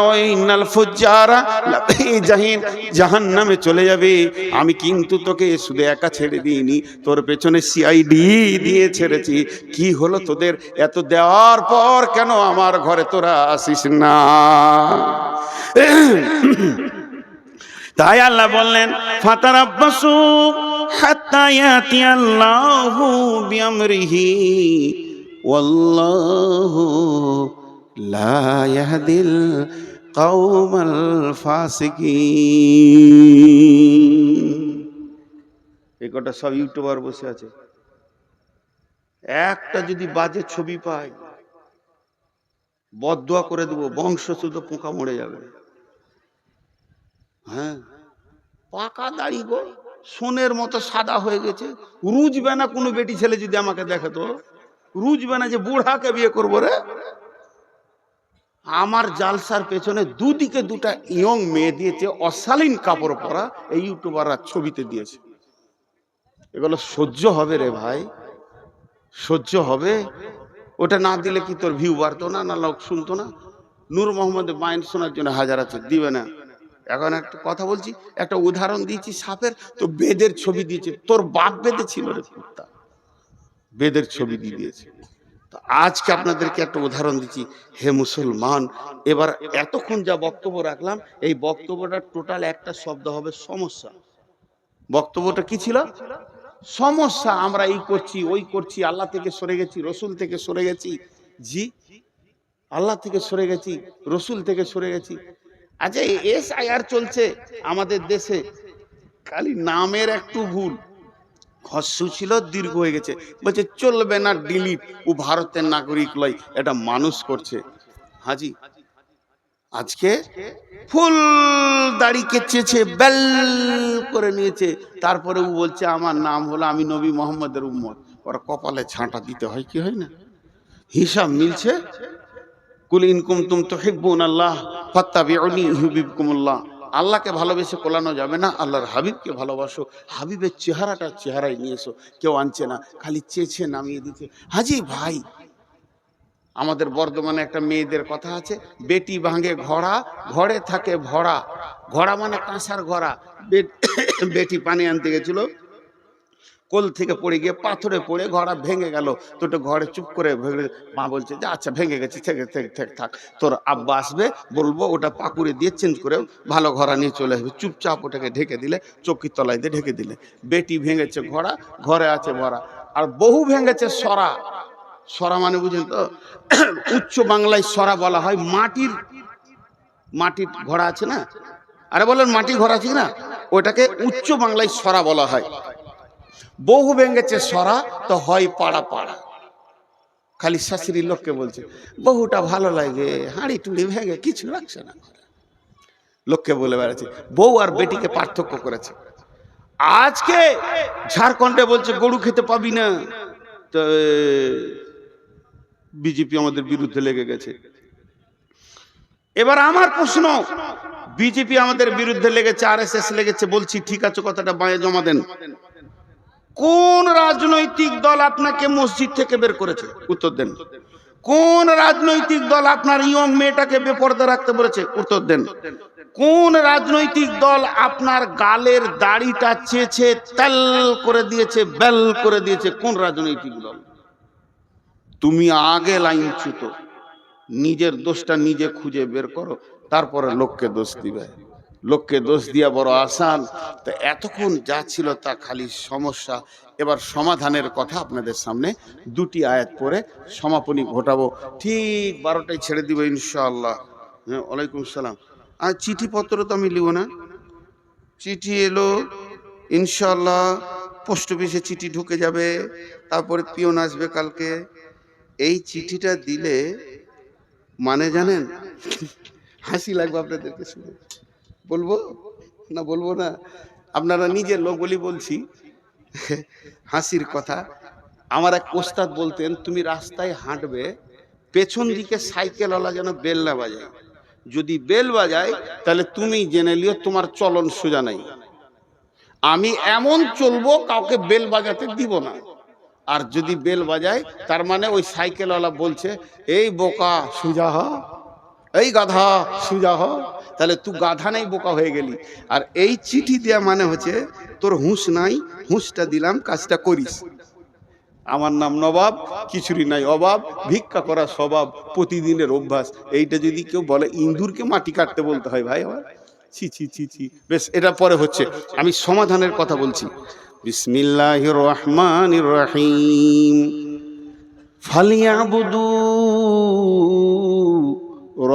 ওই ইন্নাল ফুজ্জারা লাফি জাহিম জাহান্নামে চলে যাবে আমি কিন্তু তোকে শুধু একা ছেড়ে দিইনি তোর পেছনে সিআইডি দিয়ে ছেড়েছি কি হলো তোদের এত দেওয়ার পর কেন আমার ঘরে তোরা আসিস না তাই আল্লাহ বললেন ফাতারাব্বাসু হাত্তা ইয়াতিয়াল্লাহু বিআমরিহি ওয়াল্লাহু লা ইয়াহদিল কওমাল ফাসিকিন। এই কটা সব ইউটিউবার বসে আছে, একটা যদি বাজে ছবি পাই বদদোয়া করে দেবো, বংশ শুধু পোকা মরে যাবে। হ্যাঁ, পাকা দাড়ি গো, সোনের মতো সাদা হয়ে গেছে, রুজবে না কোনো বেটি ছেলে যদি আমাকে দেখে তো রুজবে না যে বুড়াকে বিয়ে করবো রে। আমার জালসার পেছনে দুদিকে দুটা ইয়ং মেয়ে দিয়েছে, অশালীন কাপড় পরা, এই ইউটিউবাররা ছবিতে দিয়েছে। এগুলো সহ্য হবে রে ভাই, সহ্য হবে? ওটা না দিলে কি তোর ভিউ বাড়তো না, না লোক শুনতো না? নূর মোহাম্মদের মাইন্ড শোনার জন্য হাজার আছে, দিবে না। এখন একটা কথা বলছি, একটা উদাহরণ দিয়েছি সাপের, তো বেদের ছবি দিয়েছে, তোর বাপ বেদে ছিল রে কুত্তা, বেদের ছবি দিয়ে দিয়েছে। তো আজকে আপনাদেরকে একটা উদাহরণ দিচ্ছি, হে মুসলমান, এবার এতক্ষণ যা বক্তব্য রাখলাম এই বক্তব্যটা টোটাল একটা শব্দ হবে সমস্যা। বক্তব্যটা কি ছিল? সমস্যা। আমরা এই করছি ওই করছি, আল্লাহ থেকে সরে গেছি, রসুল থেকে সরে গেছি। জি, আল্লাহ থেকে সরে গেছি, রসুল থেকে সরে গেছি। আচ্ছা, SIR চলছে আমাদের দেশে, খালি নামের একটু ভুল, হস্যু ছিল দীর্ঘ হয়ে গেছে, বলছে চলবে না, ডিলিট। ও ভারতের নাগরিক লয়, এটা মানুষ করছে। হাজি আজকে ফুল দাড়ি কেচেছে, বেল করে নিয়েছে, তারপরে ও বলছে আমার নাম হলো, আমি নবী মোহাম্মদের উম্মত। ওরা কপালে ছাঁটা দিতে হয় কি হয় না? হিসাব মিলছে। কুল ইন কুনতুম তুহিব্বুনাল্লাহ ফাত্তাবিউনি ইউহিব্বুকুমুল্লাহ। আল্লাহকে ভালোবেসে কোলানো যাবে না, আল্লাহর হাবিবকে ভালোবাসো, হাবিবের চেহারাই নিয়ে এসো। কেউ আনছে না, খালি চেয়েছে নামিয়ে দিতে। হাজি ভাই, আমাদের বর্ধমানে একটা মেয়েদের কথা আছে, বেটি ভাঙে ঘোড়া, ঘরে থাকে ভরা। ঘোড়া মানে কাঁসার ঘোড়া। বেটি পানি আনতে গেছিল, কোল থেকে পড়ে গিয়ে পাথরে পড়ে ঘোড়া ভেঙে গেল। তো ঘরে চুপ করে মা বলছে যে আচ্ছা ভেঙে গেছে, থাক, তোর আব্বা আসবে, বলবো ওটা পাকুড়ে দিয়ে চেঞ্জ করে ভালো ঘোড়া নিয়ে চলে আসবে। চুপচাপ ওটাকে ঢেকে দিলে, চৌকির তলায় দিয়ে ঢেকে দিলে। বেটি ভেঙেছে ঘোড়া, ঘরে আছে ভরা। আর বহু ভেঙেছে সরা। সরা মানে বুঝেন তো? উচ্চ বাংলায় সরা বলা হয় মাটির ঘোড়া আছে না, আরে বলেন মাটির ঘোড়া আছে না, ওটাকে উচ্চ বাংলায় সরা বলা হয়। বহু ভেঙেছে সরা, তো হয় পাড়া পাড়া। খালি শাশুড়ির লোককে বলছে বহুটা ভালো লাগে, হাঁড়ি টুড়ি ভেঙে কিছু রাখছে না, লোককে বলে বেড়াচ্ছে। বউ আর বেটিকে পার্থক্য করেছে। আজকে ঝাড়খণ্ডে বলছে গরু খেতে পাবি না, তো বিজেপি আমাদের বিরুদ্ধে লেগে গেছে। এবার আমার প্রশ্ন, বিজেপি আমাদের বিরুদ্ধে লেগেছে, RSS লেগেছে, বলছি ঠিক আছে, কথাটা বাঁয়ে জমা দেন। কোন রাজনৈতিক দল আপনাকে মসজিদ থেকে বের করেছে? উত্তর দেন। কোন রাজনৈতিক দল আপনার ইয়ং মেয়েটাকে বেপরদা রাখতে বলেছে? উত্তর দেন। কোন রাজনৈতিক দল আপনার গালের দাড়িটা চেয়েছে তেল করে দিয়েছে, বেল করে দিয়েছে? কোন রাজনৈতিক দল? তুমি আগে লাইন ছুতো, নিজের দোষটা নিজে খুঁজে বের করো, তারপরে লোককে দোষ দিবে। লোককে দোষ দিয়া বড় আসান। তো এতক্ষণ যা ছিল তা খালি সমস্যা। এবার সমাধানের কথা আপনাদের সামনে দুটি আয়াত পড়ে সমাপনী ঘটাবো। ঠিক 12টায় ছেড়ে দিব ইনশাআল্লাহ। হ্যাঁ, ওয়ালাইকুম সালাম। আর চিঠিপত্র তো আমি লিব না, চিঠি এলো ইনশাআল্লাহ, পোস্ট অফিসে চিঠি ঢুকে যাবে, তারপরে পিয়ন আসবে কালকে। এই চিঠিটা দিলে মানে জানেন, হাসি লাগবে আপনাদেরকে শুনে। বলবো না বলবো না, আপনারা নিজের লোক বলি বলছি, হাসির কথা। আমার এক ওস্তাদ বলতেন, তুমি রাস্তায় হাঁটবে, পেছন দিকে সাইকেলওয়ালা যেন বেল না বাজায়। যদি বেল বাজায় তাহলে তুমি জেনে লিও তোমার চলন সোজা নাই। আমি এমন চলবো কাউকে বেল বাজাতে দিব না। আর যদি বেল বাজায় তার মানে ওই সাইকেলওয়ালা বলছে এই বোকা সোজা হ, এই গাধা সোজা হ। তাহলে তুই গাধা নাই, বোকা হয়ে গেলি। আর এই চিঠি দেয়া মানে হচ্ছে তোর হুঁশ নাই, হুঁশটা দিলাম, কাজটা করিস। আমার নাম নবাব, কিছুরই নাই অভাব, ভিক্ষা করা স্বভাব, প্রতিদিনের অভ্যাস। এইটা যদি কেউ বলে, ইন্দুরকে মাটি কাটতে বলতে হয় ভাই আমার, ছি ছি ছি ছি। বেশ, এটা পরে হচ্ছে, আমি সমাধানের কথা বলছি। বিসমিল্লাহির রহমানির রহিম। ফালিয়াবুদু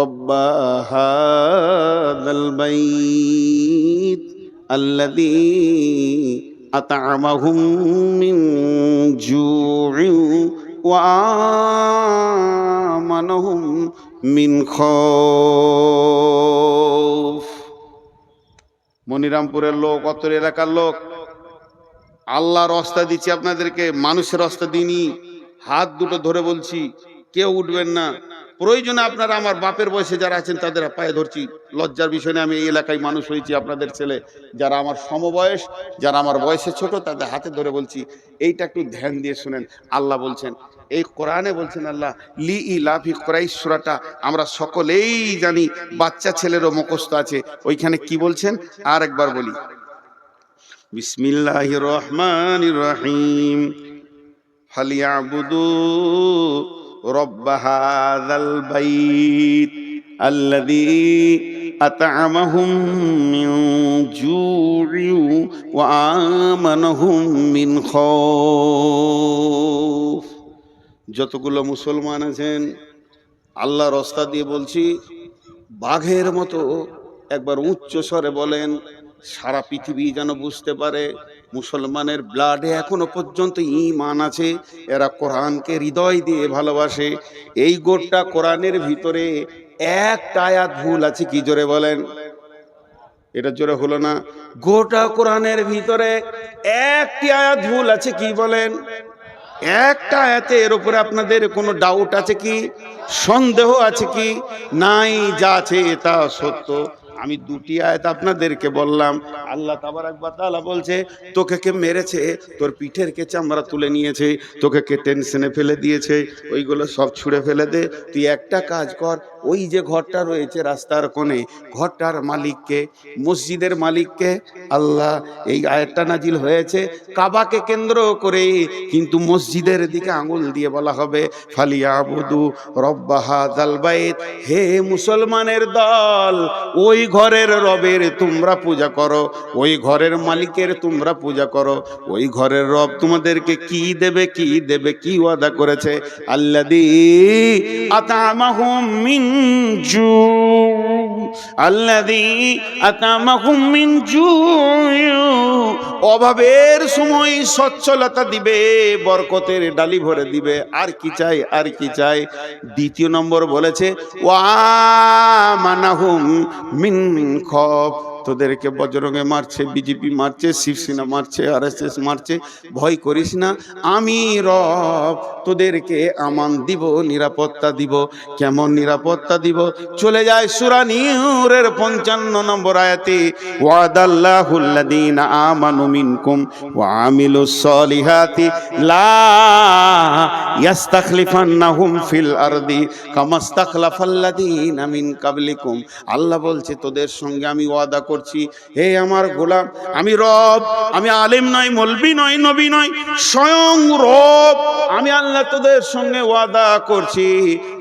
রব্বা হাযাল বাইত আল্লাযী আত'আমাহুম মিন জু'ইন ওয়া আমানাহুম মিন খাউফ। মনিরামপুরের লোক, অত্তর এলাকার লোক, আল্লাহর রাস্তা দিচ্ছি আপনাদেরকে, মানুষের রাস্তা দিইনি। হাত দুটো ধরে বলছি, কেউ উঠবেন না। প্রয়োজনে আপনারা আমার বাপের বয়সে যারা আছেন তাদের পায়ে ধরছি। লজ্জার বিষয় নিয়ে আমি এই এলাকায় মানুষ হয়েছি, আপনাদের ছেলে যারা আমার সমবয়স, যারা আমার বয়সে ছোট, তাদের হাতে ধরে বলছি, এইটা একটু ধ্যান দিয়ে শুনেন। আল্লাহ বলছেন, এই কোরআনে বলছেন আল্লাহ, লি ইলাফি কুরাইশ সূরাটা আমরা সকলেই জানি, বাচ্চা ছেলেরও মুখস্থ আছে। ওইখানে কি বলছেন আর একবার বলি। বিসমিল্লাহির রহমানির রহিম। ফালিয়াবুদু রব্বা হাযাল বাইত আল্লাযী আত'আমাহুম মিন জু'ইন ওয়া আমানাহুম মিন খাউফ। যতগুলো মুসলমান আছেন, আল্লাহর রাস্তা দিয়ে বলছি, বাঘের মতো একবার উচ্চ স্বরে বলেন, সারা পৃথিবী যেন বুঝতে পারে মুসলমানের ব্লাডে এখনো পর্যন্ত ঈমান আছে, এরা কোরআনকে হৃদয় দিয়ে ভালোবাসে। এই গোটা কোরআনের ভিতরে একটা আয়াত ভুল আছে, কি জোরে বলেন? এটা জোরে হলো না। গোটা কোরআনের ভিতরে একটি আয়াত ভুল আছে, কি বলেন? একটা আয়াতে। এর উপরে আপনাদের কোনো ডাউট আছে কি, সন্দেহ আছে কি? নাই, যা আছে তা সত্য। আমি দুটি আয়াত আপনাদেরকে বললাম। আল্লাহ তাবারাক ওয়া তাআলা বলছে, তোকে কে মেরেছে, তোর পিঠের কে চামড়া তুলে নিয়েছে, তোকে কে টেনশনে ফেলে দিয়েছে, ওইগুলো সব ছুঁড়ে ফেলে দে। তুই একটা কাজ কর, ওই যে ঘরটা রয়েছে রাস্তার কোণে, ঘরটার মালিককে, মসজিদের মালিককে আল্লাহ। এই আয়াতটা নাজিল হয়েছে কাবাকে কেন্দ্র করে, কিন্তু মসজিদের দিকে আঙুল দিয়ে বলা হবে, ফালিয়াবুদু রব্বা হাযাল বাইত। হে মুসলমানের দল, ওই ঘরের রবের তোমরা পূজা করো, ওই ঘরের মালিকের তোমরা পূজা করো। ওই ঘরের রব তোমাদেরকে কি দেবে, কি দেবে, কি ওয়াদা করেছে? আল্লাযী আত'আমাহুম মিন জু', আল্লাযী আত'আমাহুম মিন জু'। অভাবের সময় সচ্ছলতা দিবে, বরকতের ডালি ভরে দিবে। আর কি চাই, আর কি চাই? দ্বিতীয় নম্বর বলেছে, ওয়া আমানাহুম মিন খাউফ। তোদেরকে বজরঙ্গে মারছে, বিজেপি মারছে, শিবসেনা মারছে, আরএসএস মারছে, ভয় করিস না, আমি রব তোদেরকে আমান দিব, নিরাপত্তা দিব। কেমন নিরাপত্তা দিব? চলে যায় সূরা নূরের 55 নম্বর আয়াতে, ওয়াদাল্লাহুল্লাযীনা আমানু মিনকুম ওয়া আমিলুস সলিহাতি লা ইস্তাখলিফান্নাহুম ফিল আরদি কামাস্তাখলাফাল্লাযীনা মিন কাবলিকুম। আল্লাহ বলছে, তোদের সঙ্গে আমি ওয়াদা করছি, হে আমার গোলাম, আমি রব, আমি আলেম নয়, মৌলবি নয়, নবী নয়, স্বয়ং রব। আমি আল্লাহ তোদের সঙ্গে ওয়াদা করছি,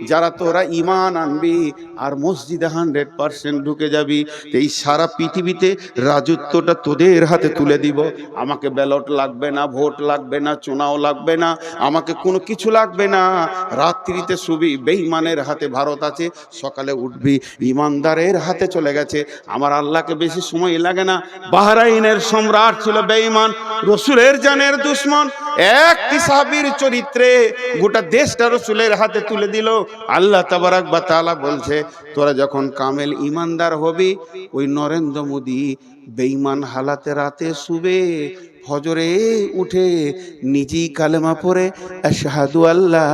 যারা তোরা ঈমান আনবি আর মসজিদে 100% ঢুকে যাবি, এই সারা পৃথিবীতে রাজত্বটা তোদের হাতে তুলে দিব। আমাকে ব্যালট লাগবে না, ভোট লাগবে না, চুনাও লাগবে না, আমাকে কোনো কিছু লাগবে না। রাত্রিতে শুবি, বেঈমানের হাতে ভারত আছে, সকালে উঠবি, ঈমানদারের হাতে চলে গেছে। আমার আল্লাহকে বেশি সময় লাগে না। বাহরাইনের সম্রাট ছিল বেঈমান, রসুলের জানের দুশ্মন। একটি সাহাবীর চরিত্রে গোটা দেশটা রসুলের হাতে তুলে দিল। আল্লাহ তাবারাক ওয়া তাআলা বলছে, তোরা যখন কামেল ঈমানদার হবি, ওই নরেন্দ্র মোদী বেঈমান হালাতে রাতে শুবে, ফজরে উঠে নিজেই কালেমা পড়ে আশহাদু আল্লাহ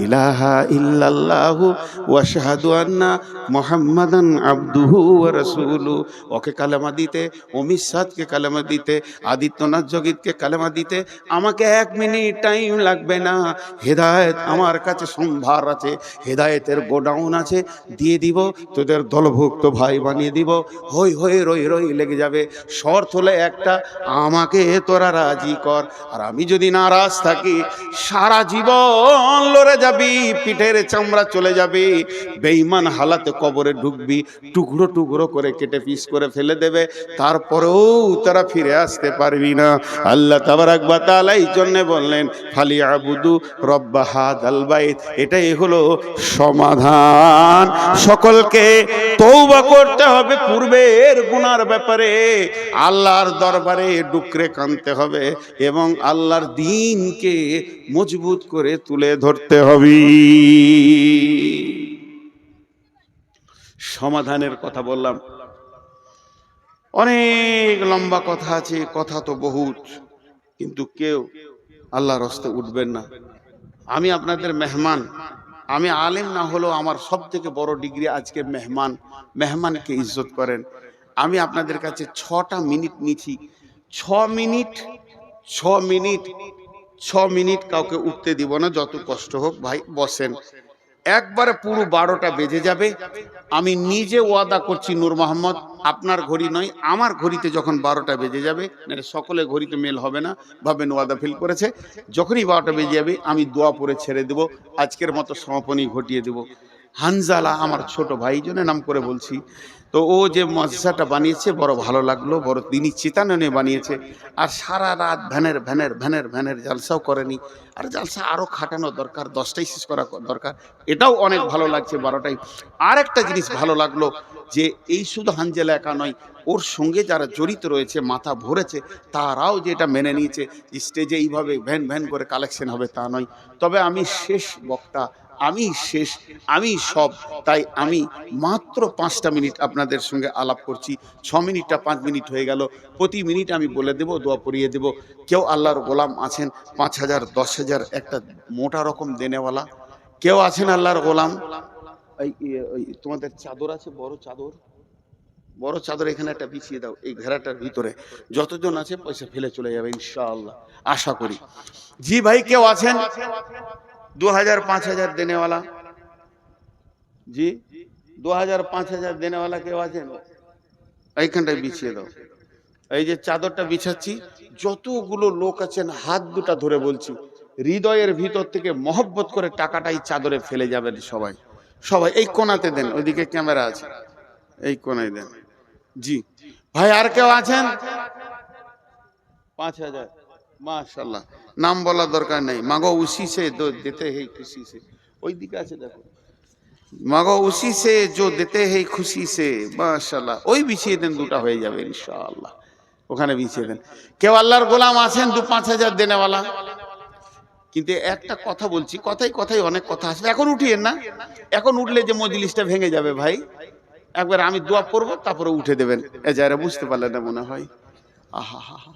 ইলাহা ইল্লাল্লাহু ওয়া আশহাদু আন্না মুহাম্মাদান আবদুহু ওয়া রাসূলুহু, ওকে কালেমা দিতে, অমিত সাদকে কালেমা দিতে, আদিত্যনাথ জগিতকে কালেমা দিতে আমাকে 1 মিনিট টাইম লাগবে না। হেদায়েত আমার কাছে সম্ভার আছে, হেদায়েতের গোডাউন আছে, দিয়ে দিব, তোদের দলভুক্ত ভাই বানিয়ে দিব। হই হই রই রই লেগে যাবে। শর্ত হলে একটা, আমাকে তোরা রাজি কর। আর আমি যদি নারাজ থাকি সারা জীবন লড়ে যাবি, পিঠের চামড়া চলে যাবে, বেঈমান হালাতে কবরে ঢুকবি, টুকরো টুকরো করে কেটে পিস করে ফেলে দেবে, তারপরেও তারা ফিরে আসতে পারবি না। আল্লাহ তাবারাক ওয়া তাআলা এই জন্য বললেন ফালিয়াবুদু রব্ব হাযাল বাইত। এটাই হলো সমাধান। সকলকে তওবা করতে হবে পূর্বের গুনার ব্যাপারে, আল্লাহর দরবারে ডুকরে কাঁদতে হবে এবং আল্লাহর দ্বীনকে মজবুত করে তুলে ধরতে হবে। সমাধানের কথা বললাম, অনেক লম্বা কথা আছে, কথা তো বহুত, কিন্তু কেউ আল্লাহর রাস্তে উঠবেন না। আমি আপনাদের মেহমান, আমি আলেম না হলেও আমার সব থেকে বড় ডিগ্রি আজকে মেহমান। মেহমানকে ইজ্জত করেন। আমি আপনাদের কাছে 6টা মিনিট নিচ্ছি। 6 মিনিট কাউকে উঠতে দিব না, যত কষ্ট হোক। ভাই বসেন, একবারে পুরো 12টা বেজে যাবে। আমি নিজে ওয়াদা করছি, নূর মোহাম্মদ, আপনার ঘড়ি নয়, আমার ঘড়িতে যখন 12টা বেজে যাবে, মানে সকলে ঘড়িতে মেল হবে না, ভাবেন ওয়াদা ফিল করেছে, যখনই 12টা বেজে যাবে আমি দোয়া পড়ে ছেড়ে দেব, আজকের মতো সমাপনী ঘটিয়ে দেব। হানজালা আমার ছোট ভাই, জন্য নাম করে বলছি, তো ও যে মজসাটা বানিয়েছে বড় ভালো লাগলো, বড় দিনই চেতনা বানিয়েছে। আর সারা রাত ভ্যানের জালসাও করেনি, আর জালসা আরও খাটানো দরকার, 10টাই শেষ করা দরকার। এটাও অনেক ভালো লাগছে 12টায়। আর একটা জিনিস ভালো লাগলো যে এই শুধু হানজালা একা নয়, ওর সঙ্গে যারা জড়িত রয়েছে, মাথা ভরেছে, তারাও যে এটা মেনে নিয়েছে স্টেজে এইভাবে ভ্যান করে কালেকশন হবে তা নয়। তবে আমি শেষ বক্তা, আমি সব, তাই আমি মাত্র 5টা মিনিট আপনাদের সঙ্গে আলাপ করছি। 6 মিনিটটা 5 মিনিট হয়ে গেল। প্রতি মিনিট আমি বলে দেব, দোয়া পড়িয়ে দেব। কেউ আল্লাহর গোলাম আছেন 5,000 10,000 একটা মোটা রকম দেনেওয়ালা? কেউ আছেন আল্লাহর গোলাম? ওই তোমাদের চাদর আছে, বড় চাদর এখানে একটা বিছিয়ে দাও, এই ঘেরাটার ভিতরে যতজন আছে পয়সা ফেলে চলে যাবে ইনশাআল্লাহ, আশা করি। জি ভাই, কেউ আছেন 2000 5000 দেনেওয়ালা? জি 2000 5000 দেনেওয়ালা কেউ আছেন? এইখানটায় বিছিয়ে দাও। এই যে চাদরটা বিছাচ্ছি, যতগুলো লোক আছেন হাত দুটা ধরে বলছি, হৃদয়ের ভিতর থেকে মহব্বত করে টাকাটাই চাদরে ফেলে যাবেন সবাই। এই কোণাতে দেন, ওইদিকে ক্যামেরা আছে, এই কোণায় দেন। জি ভাই, আর কেউ আছেন? 5000, মাশাআল্লাহ। নাম বলার দরকার নেই। মাগো উসি সে দো দেতে হে খুশি সে, ওই দিকে আছে দেখো, মাগো উসি সে जो देते हैं खुशी से, মাশাআল্লাহ। ওই বিছিয়ে দেন, দুটা হয়ে যাবে ইনশাআল্লাহ, ওখানে বিছিয়ে দেন। কেউ আল্লাহর গোলাম আছেন 2-5 হাজার দেনেওয়ালা? কিন্তু একটা কথা বলছি, কথাই অনেক কথা আসবে, এখন উঠিয়েন না। এখন উঠলে যে মজলিসটা ভেঙে যাবে ভাই। একবার আমি দোয়া পড়বো, তারপরে উঠে দেবেন। এ যারা বুঝতে পারলেন না মনে হয়। আহা হা হা।